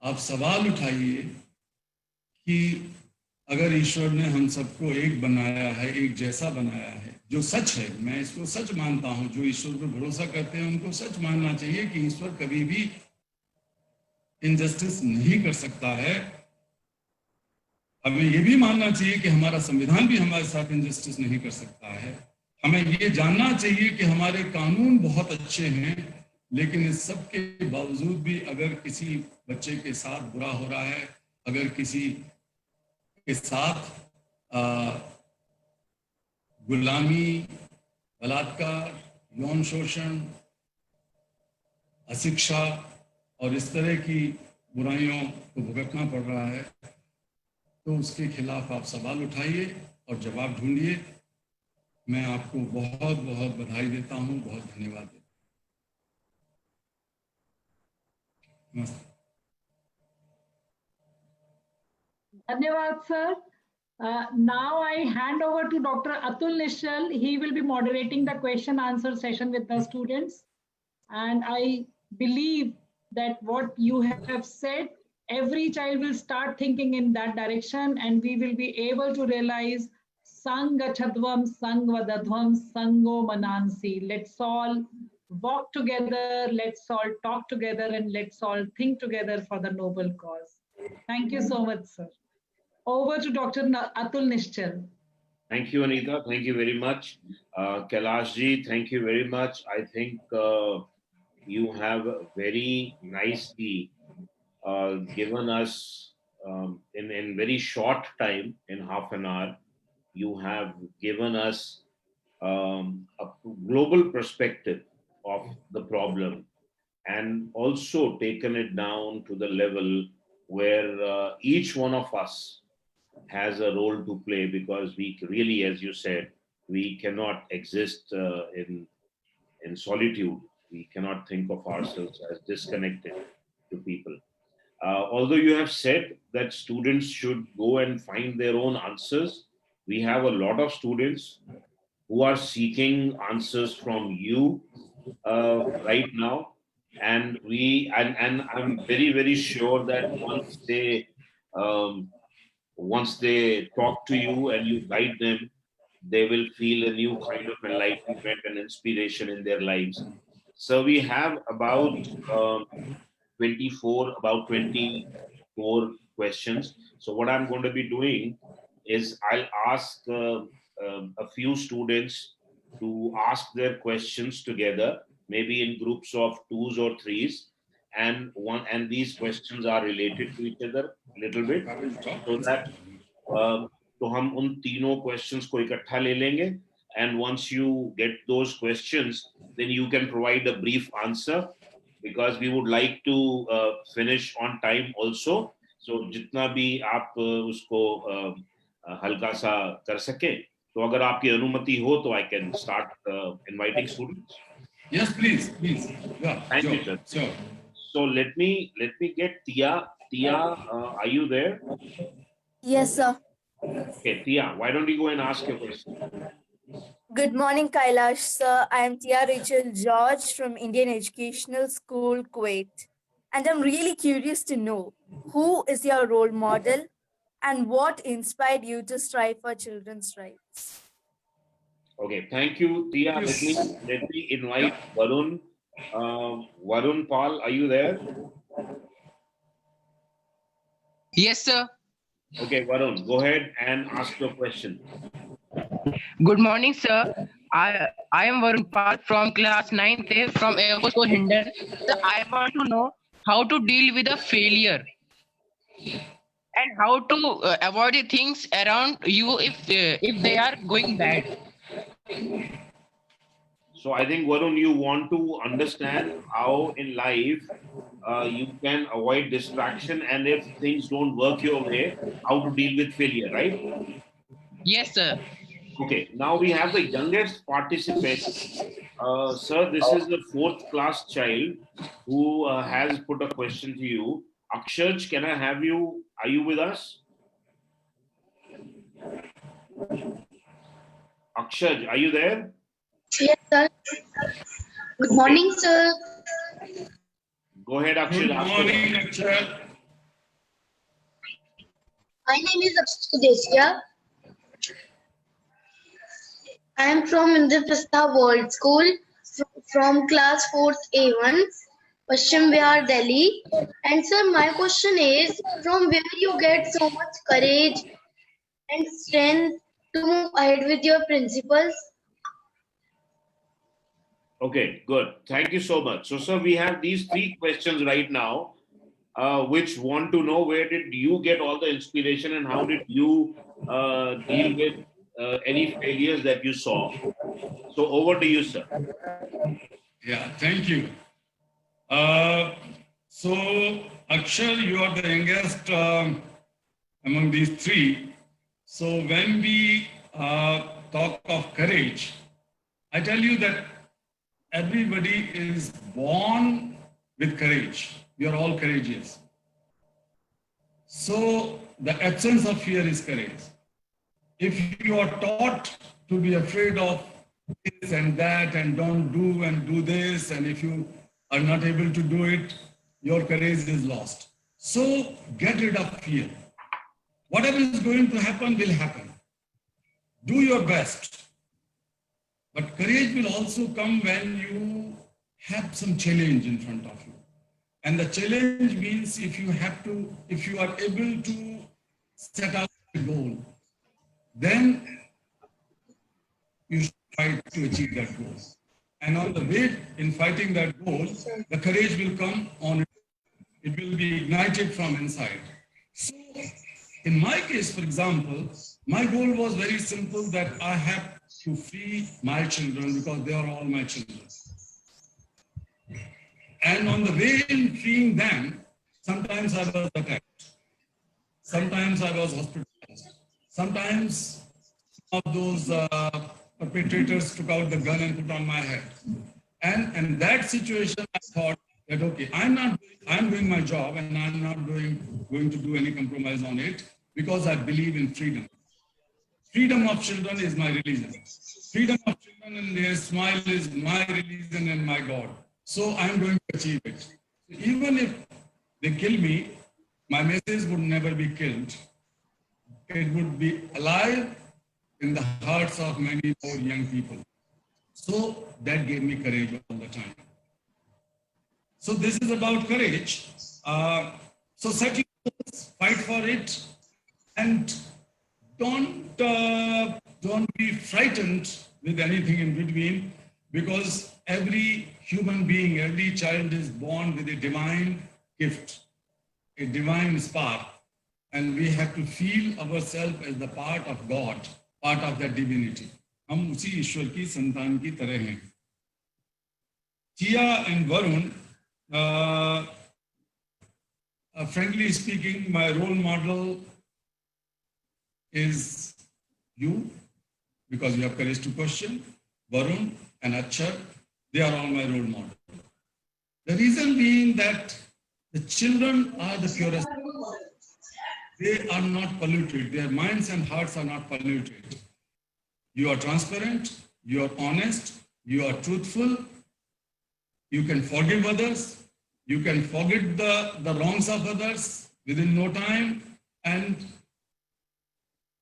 Speaker 8: आप सवाल उठाइए कि अगर ईश्वर ने हम सबको एक बनाया है, एक जैसा बनाया है, जो सच है, मैं इसको सच मानता हूं, जो ईश्वर पर भरोसा करते हैं उनको सच मानना चाहिए कि ईश्वर कभी भी इनजस्टिस नहीं कर सकता है। हमें ये भी मानना चाहिए कि हमारा संविधान भी हमारे साथ इनजस्टिस नहीं कर सकता है। हमें ये जानना चाहिए कि हमारे कानून बहुत अच्छे हैं, लेकिन इस सब के बावजूद भी अगर किसी बच्चे के साथ बुरा हो रहा है, अगर किसी के साथ गुलामी, बलात्कार, यौन शोषण, अशिक्षा और इस तरह की बुराइयों को भुगतना पड़ रहा है, तो उसके खिलाफ आप सवाल उठाइए और जवाब ढूंढिए। मैं आपको बहुत बहुत बधाई देता हूं, बहुत धन्यवाद देता हूं।
Speaker 2: Dhanyawad, sir. Now I hand over to Dr. Atul Nishchal. He will be moderating the question answer session with the students. And I believe that what you have said, every child will start thinking in that direction and we will be able to realize Sangachadvam, Sangvadadvam, Sango Manansi. Let's all walk together, let's all talk together, and let's all think together for the noble cause. Thank you so much, sir. Over to Dr. Atul Nishchal.
Speaker 9: Thank you, Anita. Thank you very much. Kailash ji, thank you very much. I think you have very nicely given us in very short time, in half an hour, you have given us a global perspective of the problem and also taken it down to the level where each one of us has a role to play, because we really, as you said, we cannot exist in solitude. We cannot think of ourselves as disconnected to people. Although you have said that students should go and find their own answers, we have a lot of students who are seeking answers from you right now. And I'm very, very sure that once they talk to you and you guide them, they will feel a new kind of enlightenment and inspiration in their lives. So we have about 24 questions. So what I'm going to be doing is I'll ask a few students to ask their questions together. maybe in groups of 2s or 3s, and these questions are related to each other a little bit, so that तो हम उन तीनों questions को इकट्ठा ले लेंगे, and once you get those questions, then you can provide a brief answer, because we would like to finish on time also. So जितना भी आप उसको हल्का सा कर सके, तो अगर आपकी अनुमति हो तो I can start inviting students.
Speaker 8: Yes, please. Yeah,
Speaker 9: thank you, sir.
Speaker 8: Sure.
Speaker 9: So let me get Tia. Tia, are you there?
Speaker 10: Yes, sir.
Speaker 9: Okay, Tia, why don't you go and ask your question?
Speaker 10: Good morning, Kailash, sir. I am Tia Rachel George from Indian Educational School, Kuwait. And I'm really curious to know, who is your role model and what inspired you to strive for children's rights?
Speaker 9: Okay, thank you, Tia. Let me invite Varun. Varun Pal, are you there?
Speaker 11: Yes, sir.
Speaker 9: Okay, Varun, go ahead and ask your question.
Speaker 11: Good morning, sir. I am Varun Pal from class 9th from Air Force Hindon. So I want to know how to deal with a failure and how to avoid the things around you if they are going bad.
Speaker 9: So I think, Varun, you want to understand how in life you can avoid distraction, and if things don't work your way, how to deal with failure, right?
Speaker 11: Yes, sir.
Speaker 9: Okay, now we have the youngest participant. Sir, this is the 4th class child who has put a question to you. Akshaj, can I have you? Are you with us? Akshaj, are you there?
Speaker 12: Yes, sir. Good morning, sir.
Speaker 9: Go ahead, Akshaj.
Speaker 8: Good morning, Akshaj.
Speaker 12: My name is Akshaj Deshiya. I am from Indraprastha World School from class 4th A1, Paschim Bihar, Delhi. And sir, my question is, from where you get so much courage and strength to move ahead with your principles?
Speaker 9: Okay, good. Thank you so much. So, sir, we have these 3 questions right now, which want to know where did you get all the inspiration and how did you deal with any failures that you saw. So, over to you, sir.
Speaker 8: Yeah, thank you. So, Akshar, you are the youngest among these 3. So, when we talk of courage, I tell you that everybody is born with courage. We are all courageous. So, the absence of fear is courage. If you are taught to be afraid of this and that and don't do and do this, and if you are not able to do it, your courage is lost. So get rid of fear. Whatever is going to happen will happen. Do your best. But courage will also come when you have some challenge in front of you. And the challenge means if you are able to set out a goal, then you should fight to achieve that goal. And on the way in fighting that goal, the courage will come on. It will be ignited from inside. So in my case, for example, my goal was very simple, that I have to free my children because they are all my children. And on the way in freeing them, sometimes I was attacked. Sometimes I was hospitalized. Sometimes some of those perpetrators took out the gun and put on my head. And in that situation, I thought that, okay, I'm doing my job and I'm not going to do any compromise on it because I believe in freedom. Freedom of children is my religion. Freedom of children and their smile is my religion and my God. So I'm going to achieve it. Even if they kill me, my message would never be killed. It would be alive in the hearts of many more young people. So that gave me courage all the time. So this is about courage. So set your goals, fight for it, and don't be frightened with anything in between. because every human being, every child is born with a divine gift, a divine spark, and we have to feel ourselves as the part of God, part of that divinity. हम उसी ईश्वर की संतान की तरह हैं. Tia and Varun, frankly speaking, my role model is you, because you have courage to question. Varun and Achar, they are all my role model. The reason being that the children are the purest. They are not polluted. Their minds and hearts are not polluted. You are transparent, you are honest, you are truthful, you can forgive others, you can forget the wrongs of others within no time, and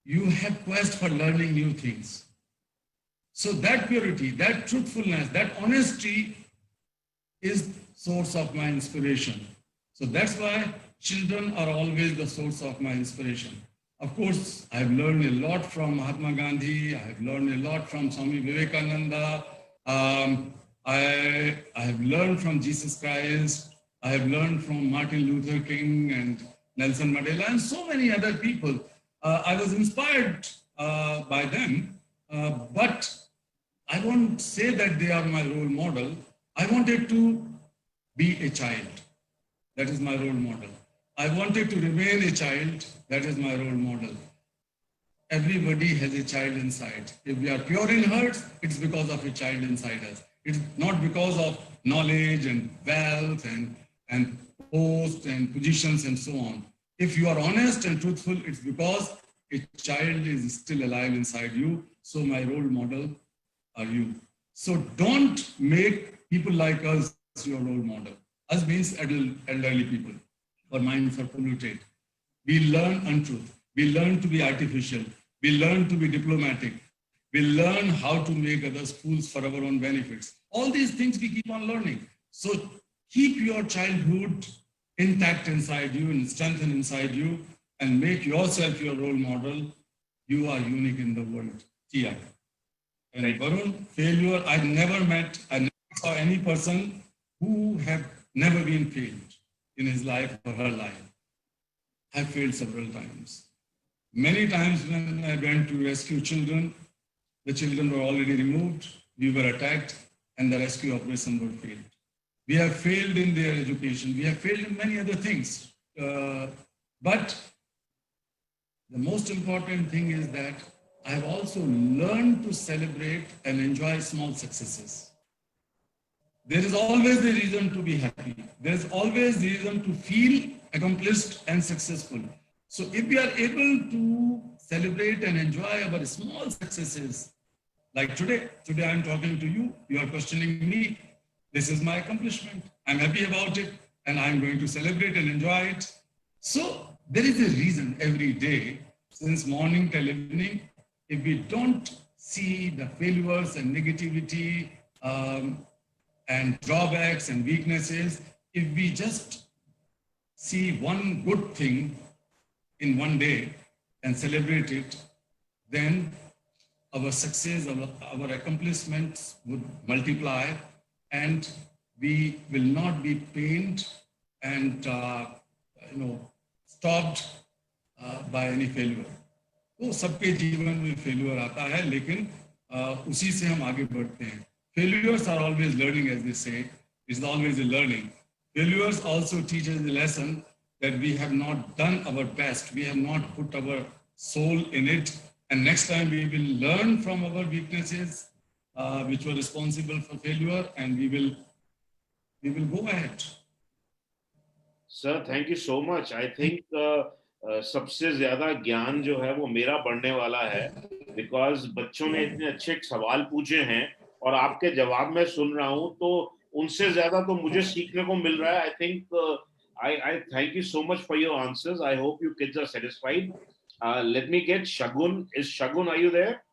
Speaker 8: you have quest for learning new things. So that purity, that truthfulness, that honesty is source of my inspiration. So that's why children are always the source of my inspiration. Of course, I have learned a lot from Mahatma Gandhi. I have learned a lot from Swami Vivekananda. I have learned from Jesus Christ. I have learned from Martin Luther King and Nelson Mandela and so many other people. I was inspired by them, but I won't say that they are my role model. I wanted to be a child. That is my role model. I wanted to remain a child. That is my role model. Everybody has a child inside. If we are pure in heart, it's because of a child inside us. It's not because of knowledge and wealth and post and positions and so on. If you are honest and truthful, it's because a child is still alive inside you. So my role model are you. So don't make people like us your role model. Us means elderly people. Our minds are polluted. We learn untruth. We learn to be artificial. We learn to be diplomatic. We learn how to make others fools for our own benefits. All these things we keep on learning. So keep your childhood intact inside you and strengthen inside you and make yourself your role model. You are unique in the world. Tia. And Varun, failure, I never saw any person who have never been failed in his life or her life. I failed several times. Many times when I went to rescue children, the children were already removed, we were attacked, and the rescue operation were failed. We have failed in their education. We have failed in many other things. But the most important thing is that I have also learned to celebrate and enjoy small successes. There is always the reason to be happy. There is always the reason to feel accomplished and successful. So if we are able to celebrate and enjoy our small successes, like today I'm talking to you, you are questioning me. This is my accomplishment. I'm happy about it, and I'm going to celebrate and enjoy it. So there is a reason every day, since morning till evening, if we don't see the failures and negativity and drawbacks and weaknesses, if we just see one good thing in one day and celebrate it, then our success, our accomplishments would multiply, and we will not be pained and stopped by any failure. तो सबके जीवन में failure आता है, लेकिन उसी से हम आगे बढ़ते हैं. Failures are always learning, as they say. It's always a learning. Failures also teaches the lesson that we have not done our best. We have not put our soul in it. And next time we will learn from our weaknesses, which were responsible for failure, and we will go ahead.
Speaker 9: Sir, thank you so much. I think सबसे ज्यादा ज्ञान जो है वो मेरा बढ़ने वाला है, because बच्चों ने इतने अच्छे सवाल पूछे हैं और आपके जवाब मैं सुन रहा हूँ, तो उनसे ज्यादा तो मुझे सीखने को मिल रहा है. I think I thank you so much for your answers. I hope you kids are satisfied. Let me get Shagun. Is Shagun, are you there?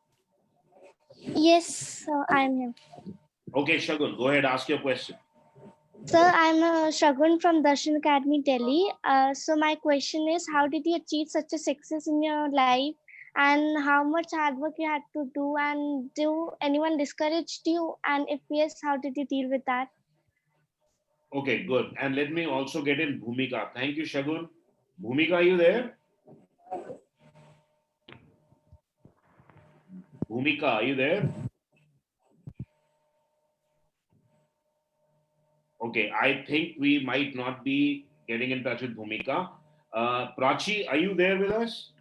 Speaker 13: Yes, sir, I'm here.
Speaker 9: Okay, Shagun, go ahead, ask your question.
Speaker 13: Sir, I'm Shagun from Darshan Academy, Delhi. So my question is, how did you achieve such a success in your life? and how much hard work you had to do, and do anyone discouraged you, and if yes, how did you deal with that?
Speaker 9: Okay, good. And let me also get in Bhumika. Thank you, Shagun. Bhumika, are you there? Bhumika, are you there? Okay, I think we might not be getting in touch with Bhumika. Prachi, are you there with us?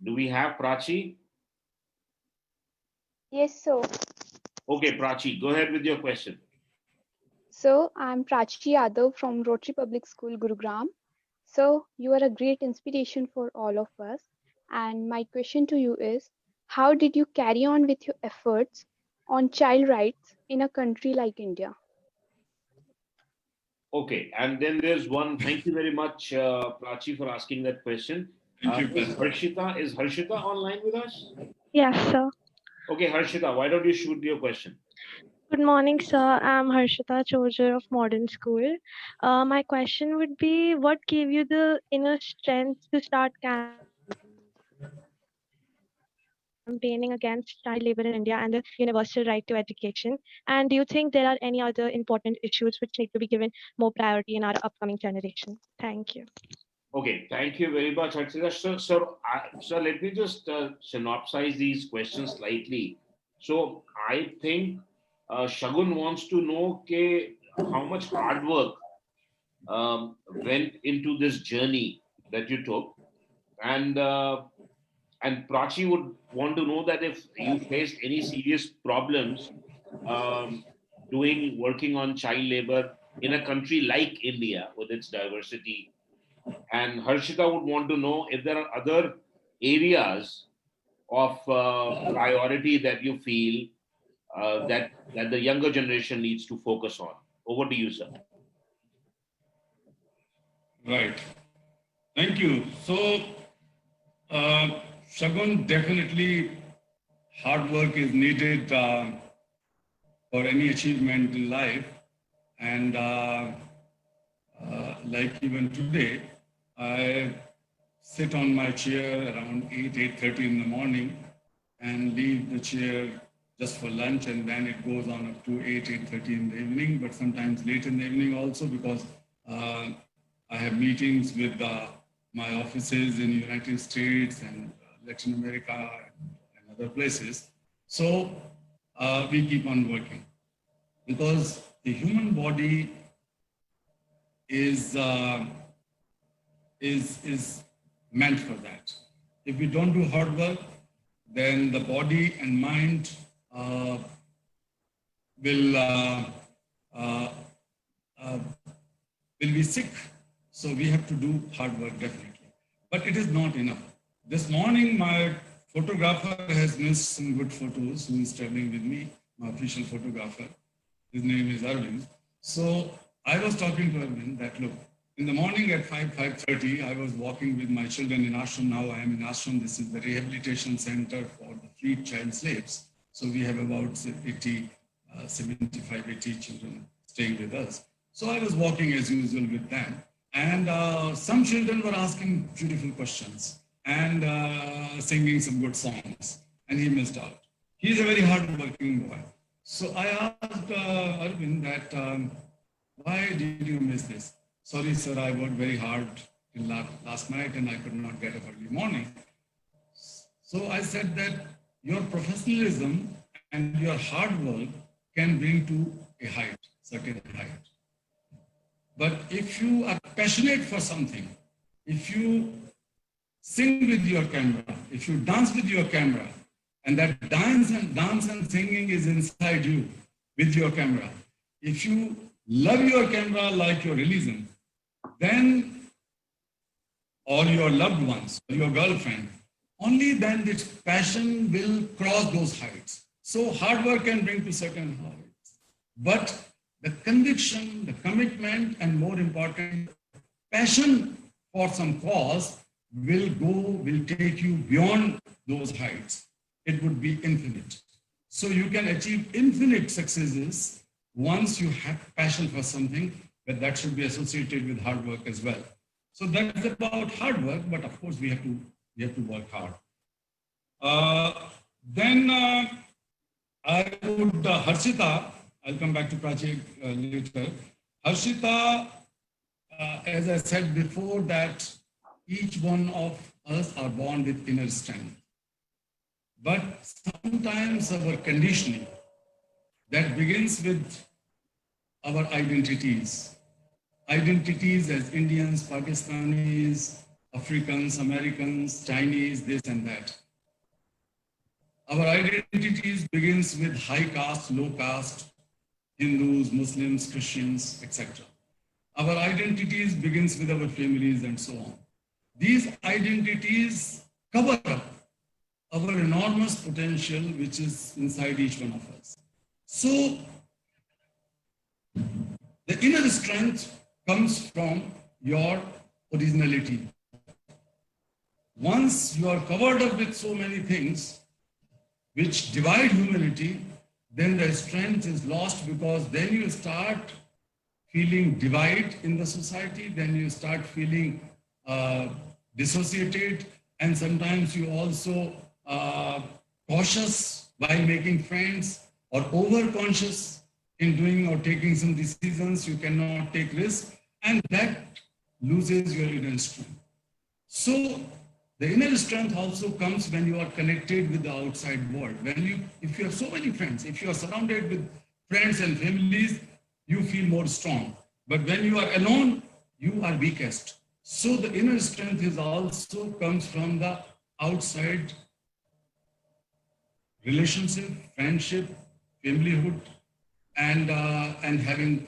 Speaker 9: Do we have Prachi?
Speaker 14: Yes, sir.
Speaker 9: Okay, Prachi, go ahead with your question.
Speaker 14: So I'm Prachi Yadav from Rotary Public School, Gurugram. So you are a great inspiration for all of us. And my question to you is, how did you carry on with your efforts on child rights in a country like India?
Speaker 9: Okay, and then there's one. Thank you very much, Prachi, for asking that question. Is Harshita online with us?
Speaker 15: Yes, sir.
Speaker 9: Okay, Harshita, why don't you shoot your question?
Speaker 15: Good morning, sir. I'm Harshita Chojar of Modern School. My question would be, what gave you the inner strength to start campaigning against child labor in India and the universal right to education? And do you think there are any other important issues which need to be given more priority in our upcoming generation? Thank you.
Speaker 9: Okay, thank you very much, Harshita. So let me just synopsize these questions slightly. So I think Shagun wants to know how much hard work went into this journey that you took, and Prachi would want to know that if you faced any serious problems working on child labor in a country like India with its diversity. And Harshita would want to know if there are other areas of priority that you feel that the younger generation needs to focus on. Over to you, sir.
Speaker 8: Right. Thank you. So, Shagun, definitely hard work is needed for any achievement in life. And like even today, I sit on my chair around 8:30 in the morning and leave the chair just for lunch, and then it goes on up to 8:30 in the evening, but sometimes late in the evening also, because I have meetings with my offices in the United States and Latin America and other places. So we keep on working, because the human body is meant for that. If we don't do hard work, then the body and mind will be sick. So we have to do hard work, definitely. But it is not enough. This morning, my photographer has missed some good photos, who is traveling with me, my official photographer. His name is Arvind. So I was talking to Arvind that, look, in the morning at 5:30, I was walking with my children in ashram. Now I am in ashram. This is the rehabilitation center for the freed child slaves. So we have about 75, 80 children staying with us. So I was walking as usual with them. And some children were asking beautiful questions and singing some good songs. And he missed out. He's a very hardworking boy. So I asked Arvind that, why did you miss this? Sorry, sir, I worked very hard till last night and I could not get up early morning. So I said that your professionalism and your hard work can bring to a height, certain height. But if you are passionate for something, if you sing with your camera, if you dance with your camera, and that dance and singing is inside you with your camera, if you love your camera like your religion, then, or your loved ones, or your girlfriend, only then this passion will cross those heights. So hard work can bring to certain heights. But the conviction, the commitment, and more important, passion for some cause will take you beyond those heights. It would be infinite. So you can achieve infinite successes once you have passion for something, but that should be associated with hard work as well. So that's about hard work, but of course we have to work hard. Then I would, Harshita, I'll come back to Prachi later. Harshita, as I said before, that each one of us are born with inner strength. But sometimes our conditioning that begins with our identities as Indians, Pakistanis, Africans, Americans, Chinese, this and that. Our identities begins with high caste, low caste, Hindus, Muslims, Christians, etc. Our identities begins with our families and so on. These identities cover up our enormous potential which is inside each one of us. So the inner strength comes from your originality. Once you are covered up with so many things which divide humanity, then the strength is lost, because then you start feeling divide in the society, then you start feeling dissociated, and sometimes you also cautious while making friends, or over-conscious in doing or taking some decisions. You cannot take risks, and that loses your inner strength. So the inner strength also comes when you are connected with the outside world. If you have so many friends, if you are surrounded with friends and families, you feel more strong. But when you are alone, you are weakest. So the inner strength is also comes from the outside relationship, friendship, familyhood, and having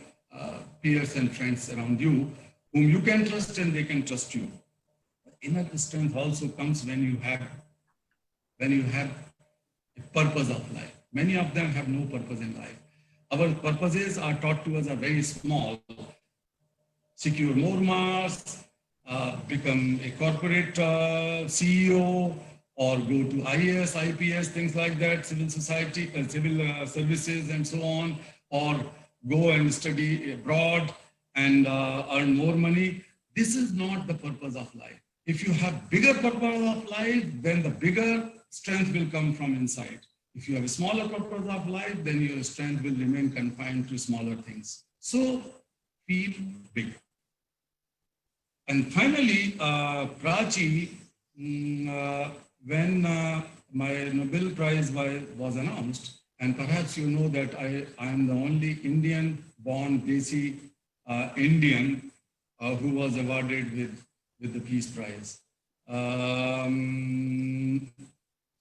Speaker 8: peers and friends around you whom you can trust and they can trust you. Inner strength also comes when you have a purpose of life. Many of them have no purpose in life. Our purposes are taught to us are very small. Secure more marks, become a corporate CEO, or go to IAS, IPS, things like that, civil society, civil services and so on, or go and study abroad and earn more money. This is not the purpose of life. If you have bigger purpose of life, then the bigger strength will come from inside. If you have a smaller purpose of life, then your strength will remain confined to smaller things. So feel big. And finally, Prachi, when my Nobel Prize was announced, and perhaps you know that I am the only Indian-born Desi Indian who was awarded with the Peace Prize.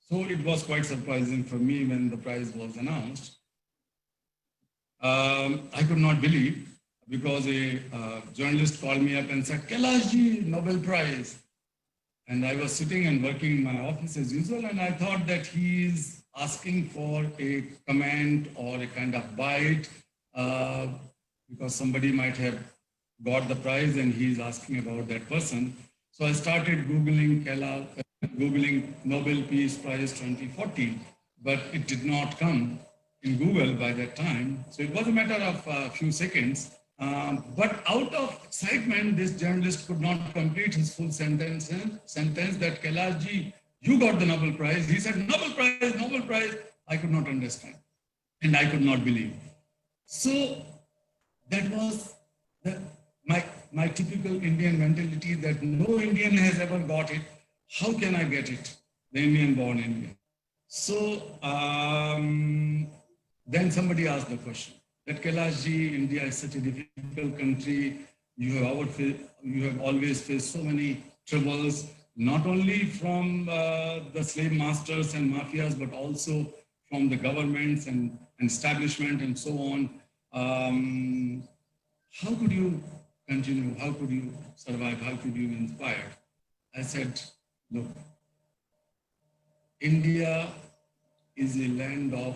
Speaker 8: So it was quite surprising for me when the prize was announced. I could not believe, because a journalist called me up and said, Kailash ji, Nobel Prize. And I was sitting and working in my office as usual, and I thought that he is asking for a comment or a kind of bite, because somebody might have got the prize and he is asking about that person. So I started Googling Nobel Peace Prize 2014, but it did not come in Google by that time. So it was a matter of a few seconds. But out of excitement, this journalist could not complete his full sentence that Kailash ji, you got the Nobel Prize. He said, Nobel Prize, Nobel Prize. I could not understand, and I could not believe. So that was my typical Indian mentality, that no Indian has ever got it. How can I get it? The Indian-born Indian. So then somebody asked the question that Kailash ji, India is such a difficult country. You have always faced so many troubles, not only from the slave masters and mafias, but also from the governments and establishment and so on. How could you continue? How could you survive? How could you inspire? I said, look, India is a land of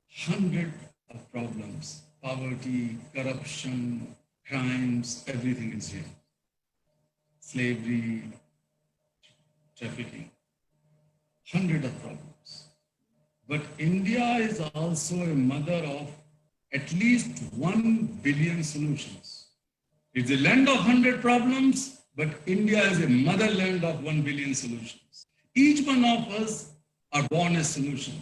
Speaker 8: hundreds of problems: poverty, corruption, crimes, everything is here. Slavery, trafficking, hundreds of problems. But India is also a mother of at least 1 billion solutions. It's a land of 100 problems, but India is a motherland of 1 billion solutions. Each one of us are born as solution.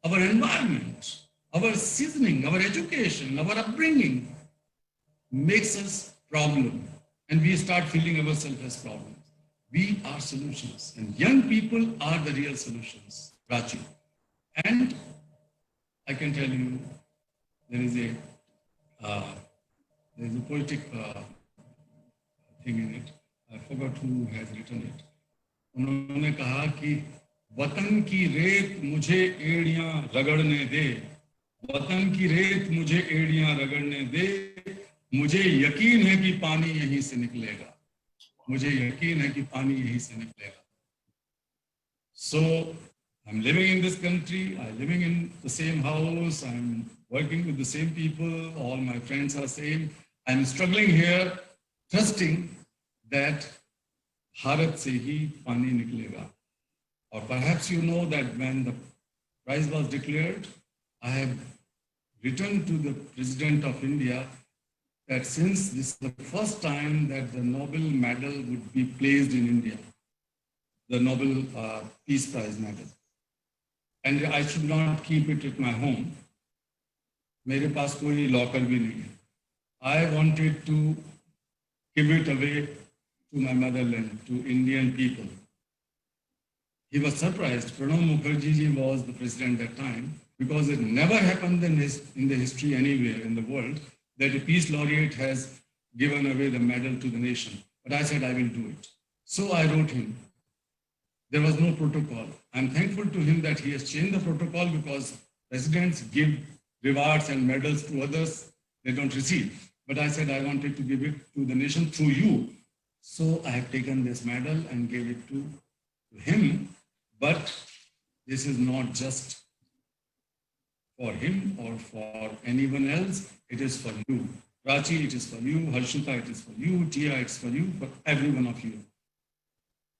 Speaker 8: Our environment, our seasoning, our education, our upbringing makes us problem, and we start feeling ourselves as problems. We are solutions, and young people are the real solutions, Prachi. And I can tell you, there is a poetic thing in it. I forgot who has written it. उन्होंने कहा कि वतन की रेत मुझे एड़ियां रगड़ने दे, वतन की रेत मुझे एड़ियां रगड़ने दे, मुझे यकीन है कि पानी यहीं से निकलेगा, मुझे यकीन है कि पानी यहीं से निकलेगा. So I'm living in this country, I'm living in the same house, I'm working with the same people, all my friends are same. I'm struggling here, trusting that Bharat se hi pani niklega. Or perhaps you know that when the prize was declared, I have written to the President of India that since this is the first time that the Nobel medal would be placed in India, the Nobel Peace Prize medal, and I should not keep it at my home. मेरे पास कोई locker भी नहीं है. I wanted to give it away to my motherland, to Indian people. He was surprised. Pranab Mukherjee ji was the president at that time, because it never happened in the history anywhere in the world that a peace laureate has given away the medal to the nation. But I said, I will do it. So I wrote him. There was no protocol. I'm thankful to him that he has changed the protocol, because presidents give rewards and medals to others, they don't receive. But I said I wanted to give it to the nation through you. So I have taken this medal and gave it to him. But this is not just for him or for anyone else. It is for you. Prachi, it is for you. Harshita, it is for you. Tia, it's for you, for every one of you.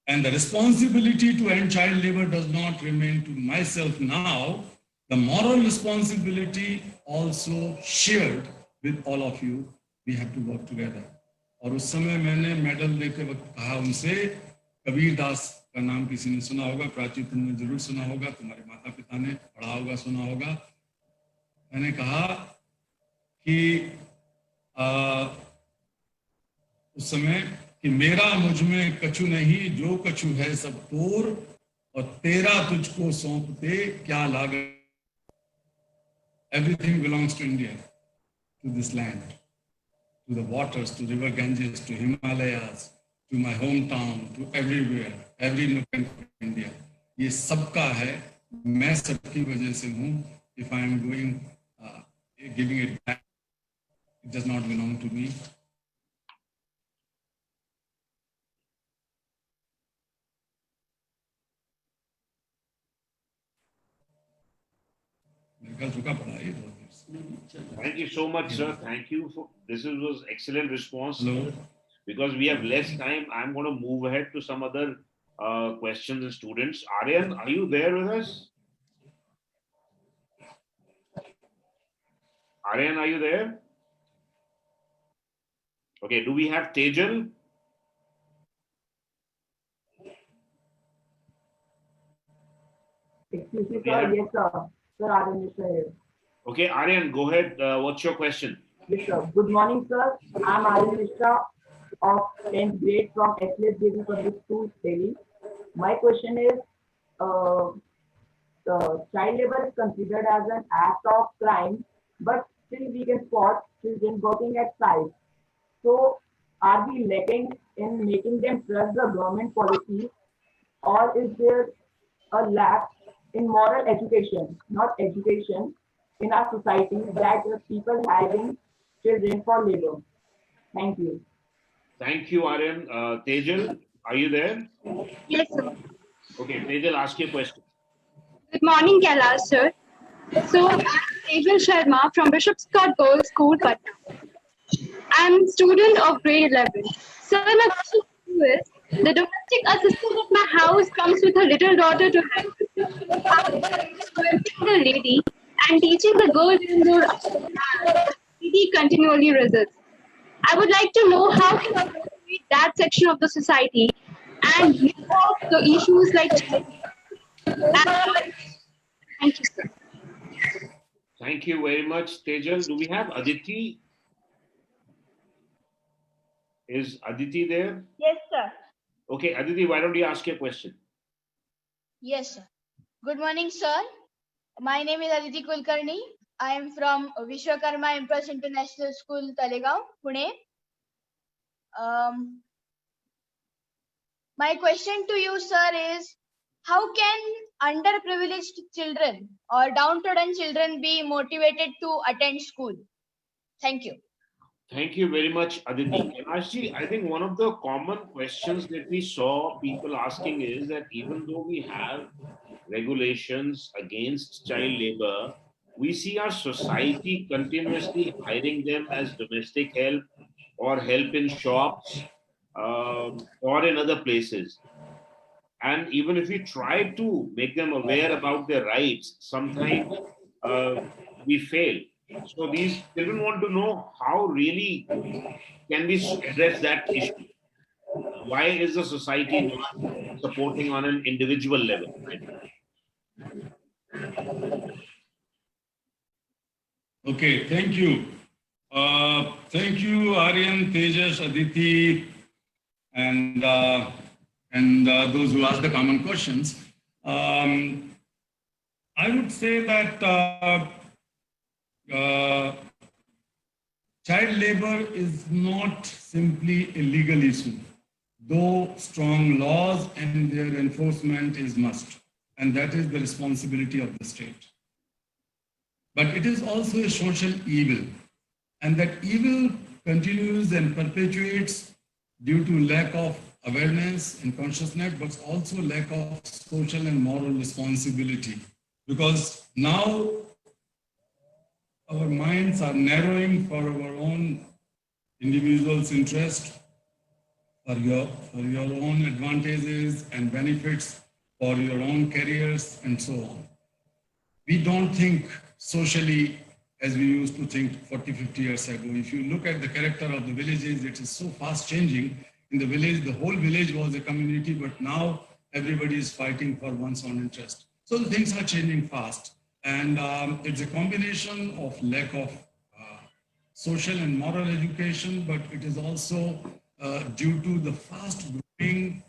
Speaker 8: And the responsibility to end child labor does not remain to myself now. The moral responsibility also shared with all of you. We have to work together. और उस समय मैंने medal लेते वक्त कहा उनसे, कबीर दास का नाम किसी ने सुना होगा, प्राची तुमने जरूर सुना होगा, तुम्हारे माता पिता ने पढ़ा होगा, सुना होगा. मैंने कहा कि उस समय कि मेरा मुझ में कछु नहीं, जो कछु है सब तोर, और तेरा तुझको सौंपते क्या लागत. Everything belongs to India, to this land, to the waters, to river Ganges, to Himalayas, to my hometown, to everywhere, every nook and cranny of India. ये सबका है, मैं सबकी वजह से हूँ. If I am going, giving it back, it does not belong to me.
Speaker 9: Thank you so much, sir. Thank you for this. Was excellent response. Hello. Because we have less time, I'm going to move ahead to some other questions and students. Aryan, are you there with us? Aryan, are you there? Okay, do we have Tejal?
Speaker 16: Excuse me, sir. Yes, sir. Sir, Aryan is here.
Speaker 9: Okay, Aryan, go ahead. What's your question?
Speaker 16: Yes, sir. Good morning, sir. I'm Aryan Mishra of 10th grade from SLSJV Public School, Delhi. My question is, child labor is considered as an act of crime, but still we can spot children working at sites. So, are we lacking in making them trust the government policy, or is there a lack in moral education, not education, in our society that people having children for labor? Thank you.
Speaker 9: Thank you, Aryan. Tejal, are you there?
Speaker 17: Yes, sir.
Speaker 9: Okay, Tejal, ask your question.
Speaker 17: Good morning, Kailash, sir. So, I'm Tejal Sharma from Bishop Scott Girls School, Patna. I'm a student of grade 11. Sir, my question to you is, the domestic assistant at my house comes with her little daughter to help the lady and teaching the girl in the lady continually resists. I would like to know how can treat that section of the society and resolve the issues like child labor. Thank you, sir.
Speaker 9: Thank you very much, Tejal. Do we have Aditi? Is Aditi there?
Speaker 18: Yes, sir.
Speaker 9: Okay, Aditi, why don't you ask your question?
Speaker 18: Yes, sir. Good morning, sir. My name is Aditi Kulkarni. I am from Vishwakarma Empress International School, Talegaon, Pune. My question to you, sir, is how can underprivileged children or downtrodden children be motivated to attend school? Thank you.
Speaker 9: Thank you very much, Aditi. Kailashji, I think one of the common questions that we saw people asking is that even though we have regulations against child labor, we see our society continuously hiring them as domestic help or help in shops or in other places. And even if we try to make them aware about their rights, sometimes we fail. So these children want to know how really can we address that issue. Why is the society not supporting on an individual level?
Speaker 8: Okay, thank you. Thank you, Aryan, Tejas, Aditi, and those who asked the common questions. I would say that child labor is not simply a legal issue, though strong laws and their enforcement is must, and that is the responsibility of the state. But it is also a social evil, and that evil continues and perpetuates due to lack of awareness and consciousness, but also lack of social and moral responsibility. Because now our minds are narrowing for our own individual's interest, for your own advantages and benefits, for your own careers, and so on. We don't think socially as we used to think 40, 50 years ago. If you look at the character of the villages, it is so fast changing. In the village, the whole village was a community, but now everybody is fighting for one's own interest. So the things are changing fast. And it's a combination of lack of social and moral education, but it is also due to the fast growing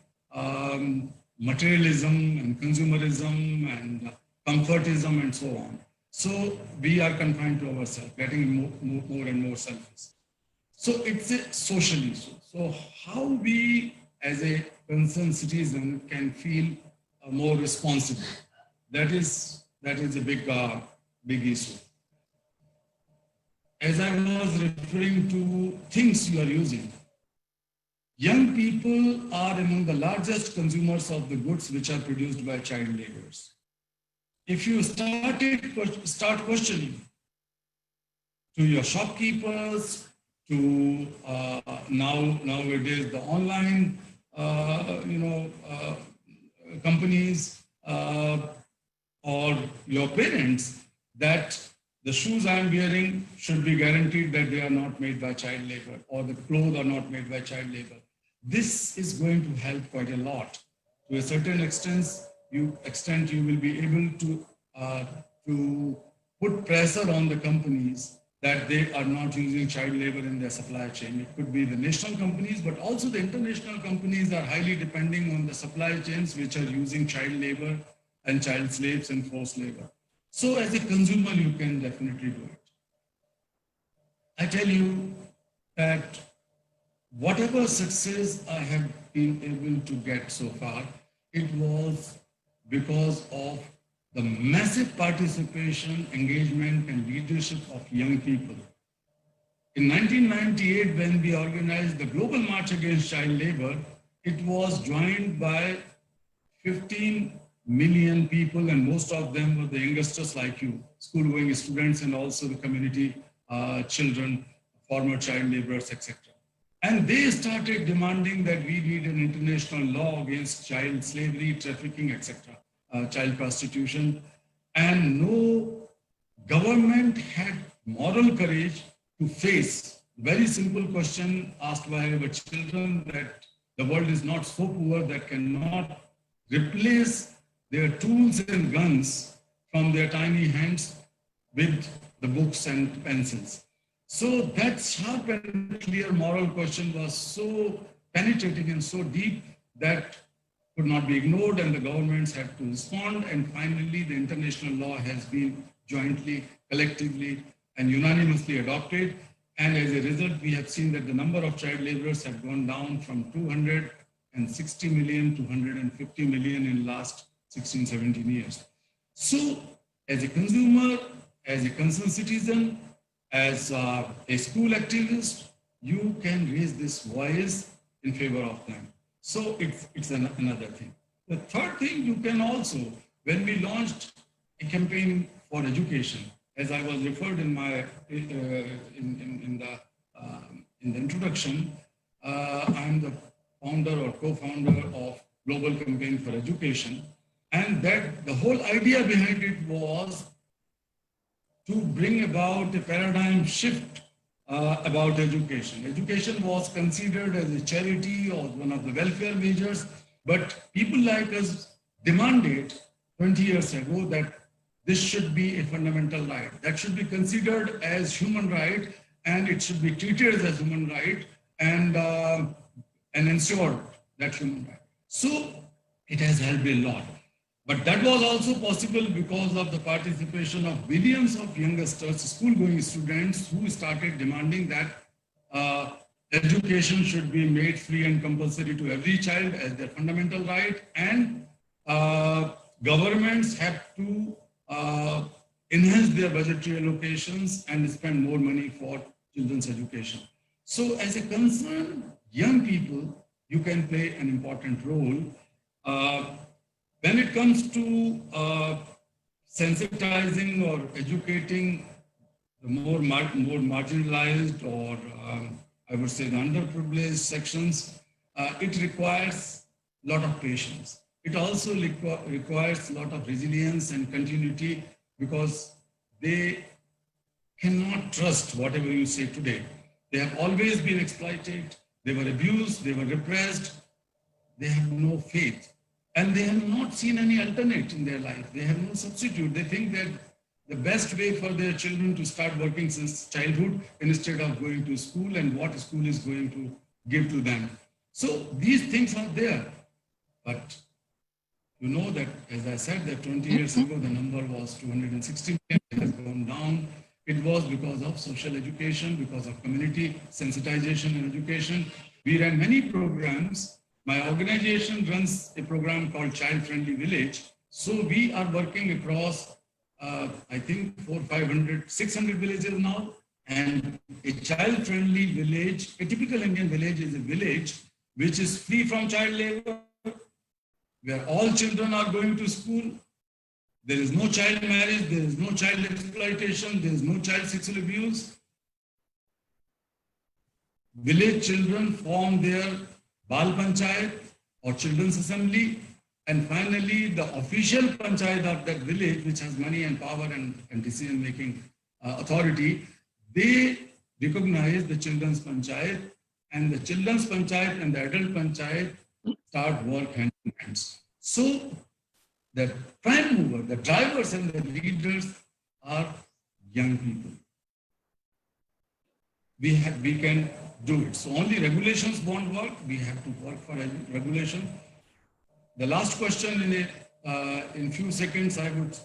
Speaker 8: materialism and consumerism and comfortism and so on. So we are confined to ourselves, getting more and more selfish. So it's a social issue. So how we as a concerned citizen can feel more responsible, that is a big issue. As I was referring to things you are using, young people are among the largest consumers of the goods which are produced by child laborers. If you start questioning to your shopkeepers, to nowadays the online companies or your parents, that the shoes I am wearing should be guaranteed that they are not made by child labor, or the clothes are not made by child labor. This is going to help quite a lot. To a certain extent, you will be able to put pressure on the companies that they are not using child labor in their supply chain. It could be the national companies, but also the international companies are highly depending on the supply chains which are using child labor and child slaves and forced labor. So as a consumer, you can definitely do it. I tell you that whatever success I have been able to get so far, it was because of the massive participation, engagement, and leadership of young people. In 1998, when we organized the Global March Against Child Labor, it was joined by 15 million people, and most of them were the youngsters like you, school-going students, and also the community children, former child laborers, etc. And they started demanding that we need an international law against child slavery, trafficking, etc., child prostitution. And no government had moral courage to face very simple question asked by our children that the world is not so poor that cannot replace their tools and guns from their tiny hands with the books and pencils. So that sharp and clear moral question was so penetrating and so deep that could not be ignored, and the governments had to respond. And finally, the international law has been jointly, collectively, and unanimously adopted. And as a result, we have seen that the number of child laborers have gone down from 260 million to 150 million in last 16, 17 years. So as a consumer, as a concerned citizen, as a school activist, you can raise this voice in favor of them. So it's another thing. The third thing, you can also, when we launched a campaign for education, as I was referred in my in the introduction, I'm the founder or co-founder of Global Campaign for Education, and that the whole idea behind it was to bring about a paradigm shift about education. Education was considered as a charity or one of the welfare measures, but people like us demanded 20 years ago that this should be a fundamental right, that should be considered as human right, and it should be treated as human right and ensured that human right. So it has helped a lot. But that was also possible because of the participation of billions of youngsters, school-going students who started demanding that education should be made free and compulsory to every child as their fundamental right, and governments have to enhance their budgetary allocations and spend more money for children's education. So as a concerned young people, you can play an important role. When it comes to sensitizing or educating the more marginalized or I would say the underprivileged sections, it requires a lot of patience. It also requires a lot of resilience and continuity, because they cannot trust whatever you say today. They have always been exploited, they were abused, they were repressed, they have no faith. And they have not seen any alternate in their life. They have no substitute. They think that the best way for their children to start working since childhood instead of going to school and what school is going to give to them. So these things are there. But you know that, as I said, that 20 years ago, the number was 260 million, it has gone down. It was because of social education, because of community sensitization and education. We ran many programs. My organization runs a program called Child Friendly Village. So we are working across, I think 600 villages now. And a child friendly village, a typical Indian village is a village which is free from child labor, where all children are going to school. There is no child marriage, there is no child exploitation, there is no child sexual abuse. Village children form their Bal Panchayat or Children's Assembly, and finally the official Panchayat of that village, which has money and power and decision-making authority, they recognize the Children's Panchayat, and the Children's Panchayat and the Adult Panchayat start work hand in hand. So the prime mover, the drivers and the leaders are young people. We can do it. So only regulations won't work. We have to work for regulation. The last question in few seconds I would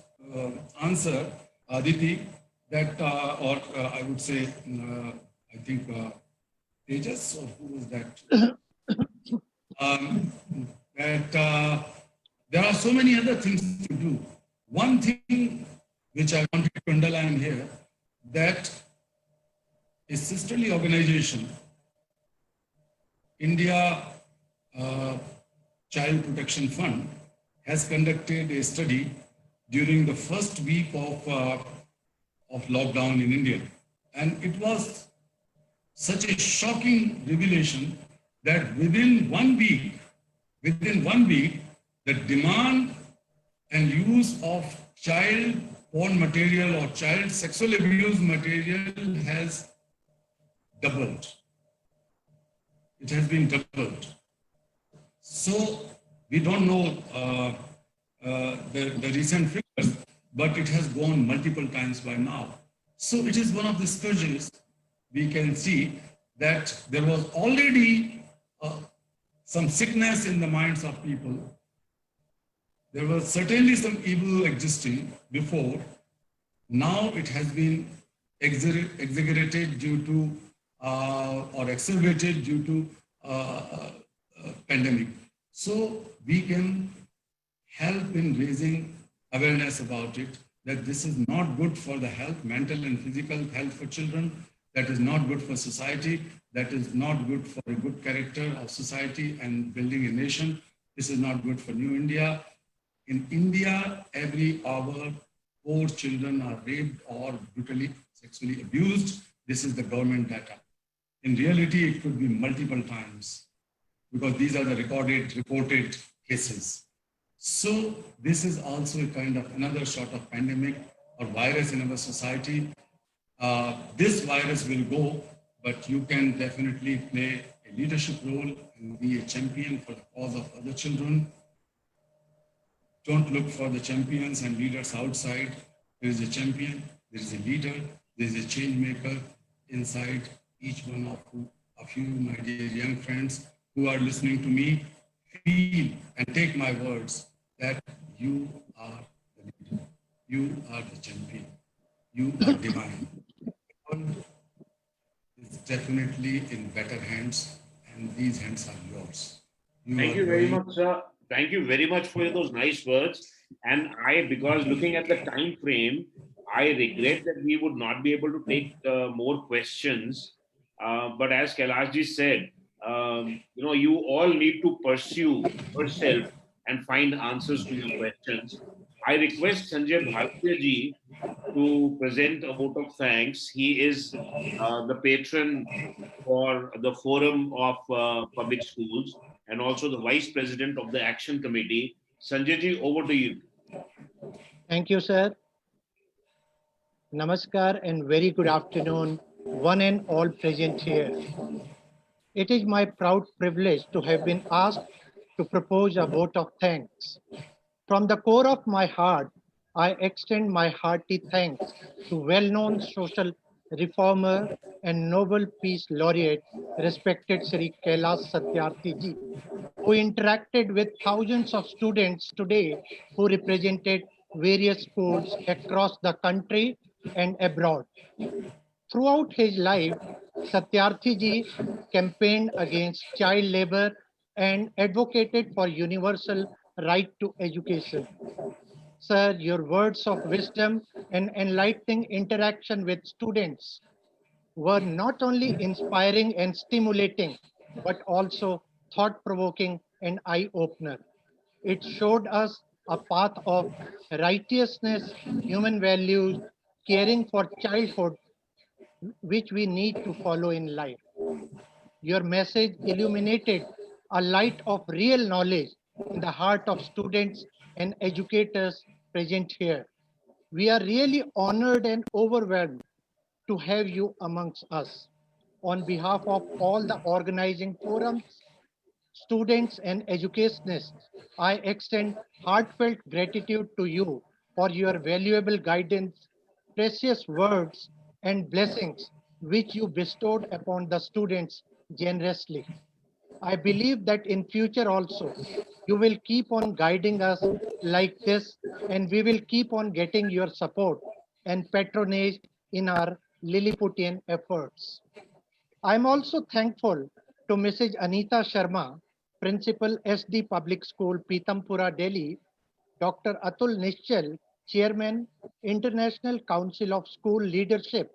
Speaker 8: answer, Aditi, that I would say, I think Tejas, or who was that? That there are so many other things to do. One thing which I wanted to underline here, that a sisterly organization, India Child Protection Fund, has conducted a study during the first week of lockdown in India. And it was such a shocking revelation that within 1 week, the demand and use of child porn material or child sexual abuse material has doubled. It has been doubled. So we don't know the recent figures, but it has gone multiple times by now. So it is one of the scourges. We can see that there was already some sickness in the minds of people. There was certainly some evil existing before. Now it has been exaggerated due to or exacerbated due to pandemic. So we can help in raising awareness about it, that this is not good for the health, mental and physical health for children, that is not good for society, that is not good for a good character of society and building a nation. This is not good for New India. In India, every hour, 4 children are raped or brutally sexually abused. This is the government data. In reality, it could be multiple times because these are the reported cases. So this is also a kind of another sort of pandemic or virus in our society. This virus will go, but you can definitely play a leadership role and be a champion for the cause of other children. Don't look for the champions and leaders outside. There is a champion, there is a leader, there is a change maker inside each one of you, my dear young friends who are listening to me. Feel and take my words that you are the leader, you are the champion, you are divine. It's definitely in better hands, and these hands are yours.
Speaker 9: Thank you very much, sir. Thank you very much for those nice words. And because looking at the time frame, I regret that we would not be able to take more questions. But as Kailashji said, you all need to pursue yourself and find answers to your questions. I request Sanjay Bhartiya ji to present a vote of thanks. He is the patron for the Forum of Public Schools and also the Vice President of the Action Committee. Sanjay ji, over to you.
Speaker 19: Thank you, sir. Namaskar and very good afternoon, one and all present here. It is my proud privilege to have been asked to propose a vote of thanks. From the core of my heart, I extend my hearty thanks to well-known social reformer and Nobel Peace Laureate, respected Sri Kailash Satyarthi ji, who interacted with thousands of students today who represented various schools across the country and abroad. Throughout his life, Satyarthi ji campaigned against child labor and advocated for universal right to education. Sir, your words of wisdom and enlightening interaction with students were not only inspiring and stimulating, but also thought-provoking and eye-opener. It showed us a path of righteousness, human values, caring for childhood, which we need to follow in life. Your message illuminated a light of real knowledge in the heart of students and educators present here. We are really honored and overwhelmed to have you amongst us. On behalf of all the organizing forums, students and educationists, I extend heartfelt gratitude to you for your valuable guidance, precious words, and blessings which you bestowed upon the students generously. I believe that in future also, you will keep on guiding us like this, and we will keep on getting your support and patronage in our Lilliputian efforts. I'm also thankful to Mrs. Anita Sharma, Principal SD Public School, Pitampura, Delhi, Dr. Atul Nischal, Chairman, International Council of School Leadership,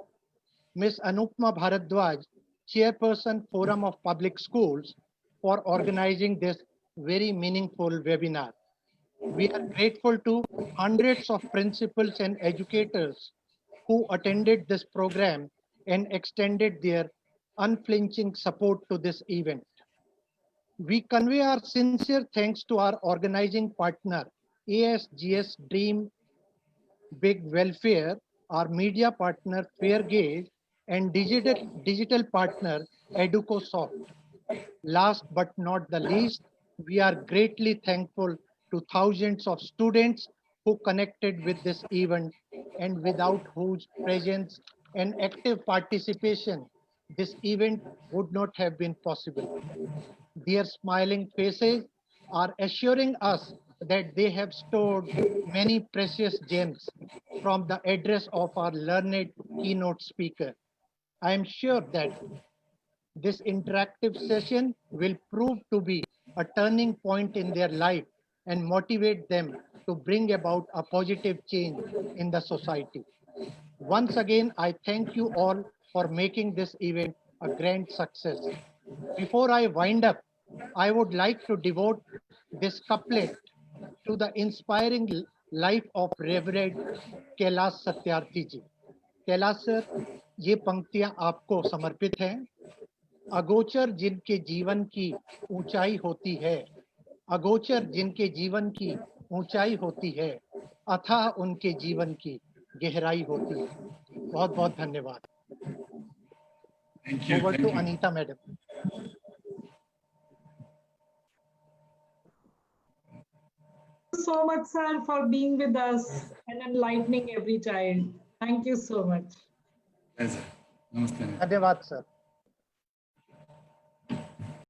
Speaker 19: Ms. Anupma Bharadwaj, Chairperson, Forum of Public Schools, for organizing this very meaningful webinar. We are grateful to hundreds of principals and educators who attended this program and extended their unflinching support to this event. We convey our sincere thanks to our organizing partner, ASGS Dream Big Welfare, our media partner, Fairgaze, and digital partner EducoSoft. Last but not the least, we are greatly thankful to thousands of students who connected with this event and without whose presence and active participation, this event would not have been possible. Their smiling faces are assuring us that they have stored many precious gems from the address of our learned keynote speaker. I am sure that this interactive session will prove to be a turning point in their life and motivate them to bring about a positive change in the society. Once again, I thank you all for making this event a grand success. Before I wind up, I would like to devote this couplet to the inspiring life of Reverend Kailash Satyarthi ji. Kailash sir, ये पंक्तियां आपको समर्पित हैं। अगोचर जिनके जीवन की ऊंचाई होती है, अगोचर जिनके जीवन की ऊंचाई होती है, अथाह उनके जीवन की गहराई होती है। बहुत बहुत धन्यवाद।
Speaker 8: Thank you.
Speaker 19: Over
Speaker 8: Thank
Speaker 19: to
Speaker 8: you.
Speaker 19: Anita madam.
Speaker 2: Thank you so much, sir, for being with us and enlightening every child. Thank you so much.
Speaker 8: Yes, sir. Namaste.
Speaker 19: धन्यवाद सर।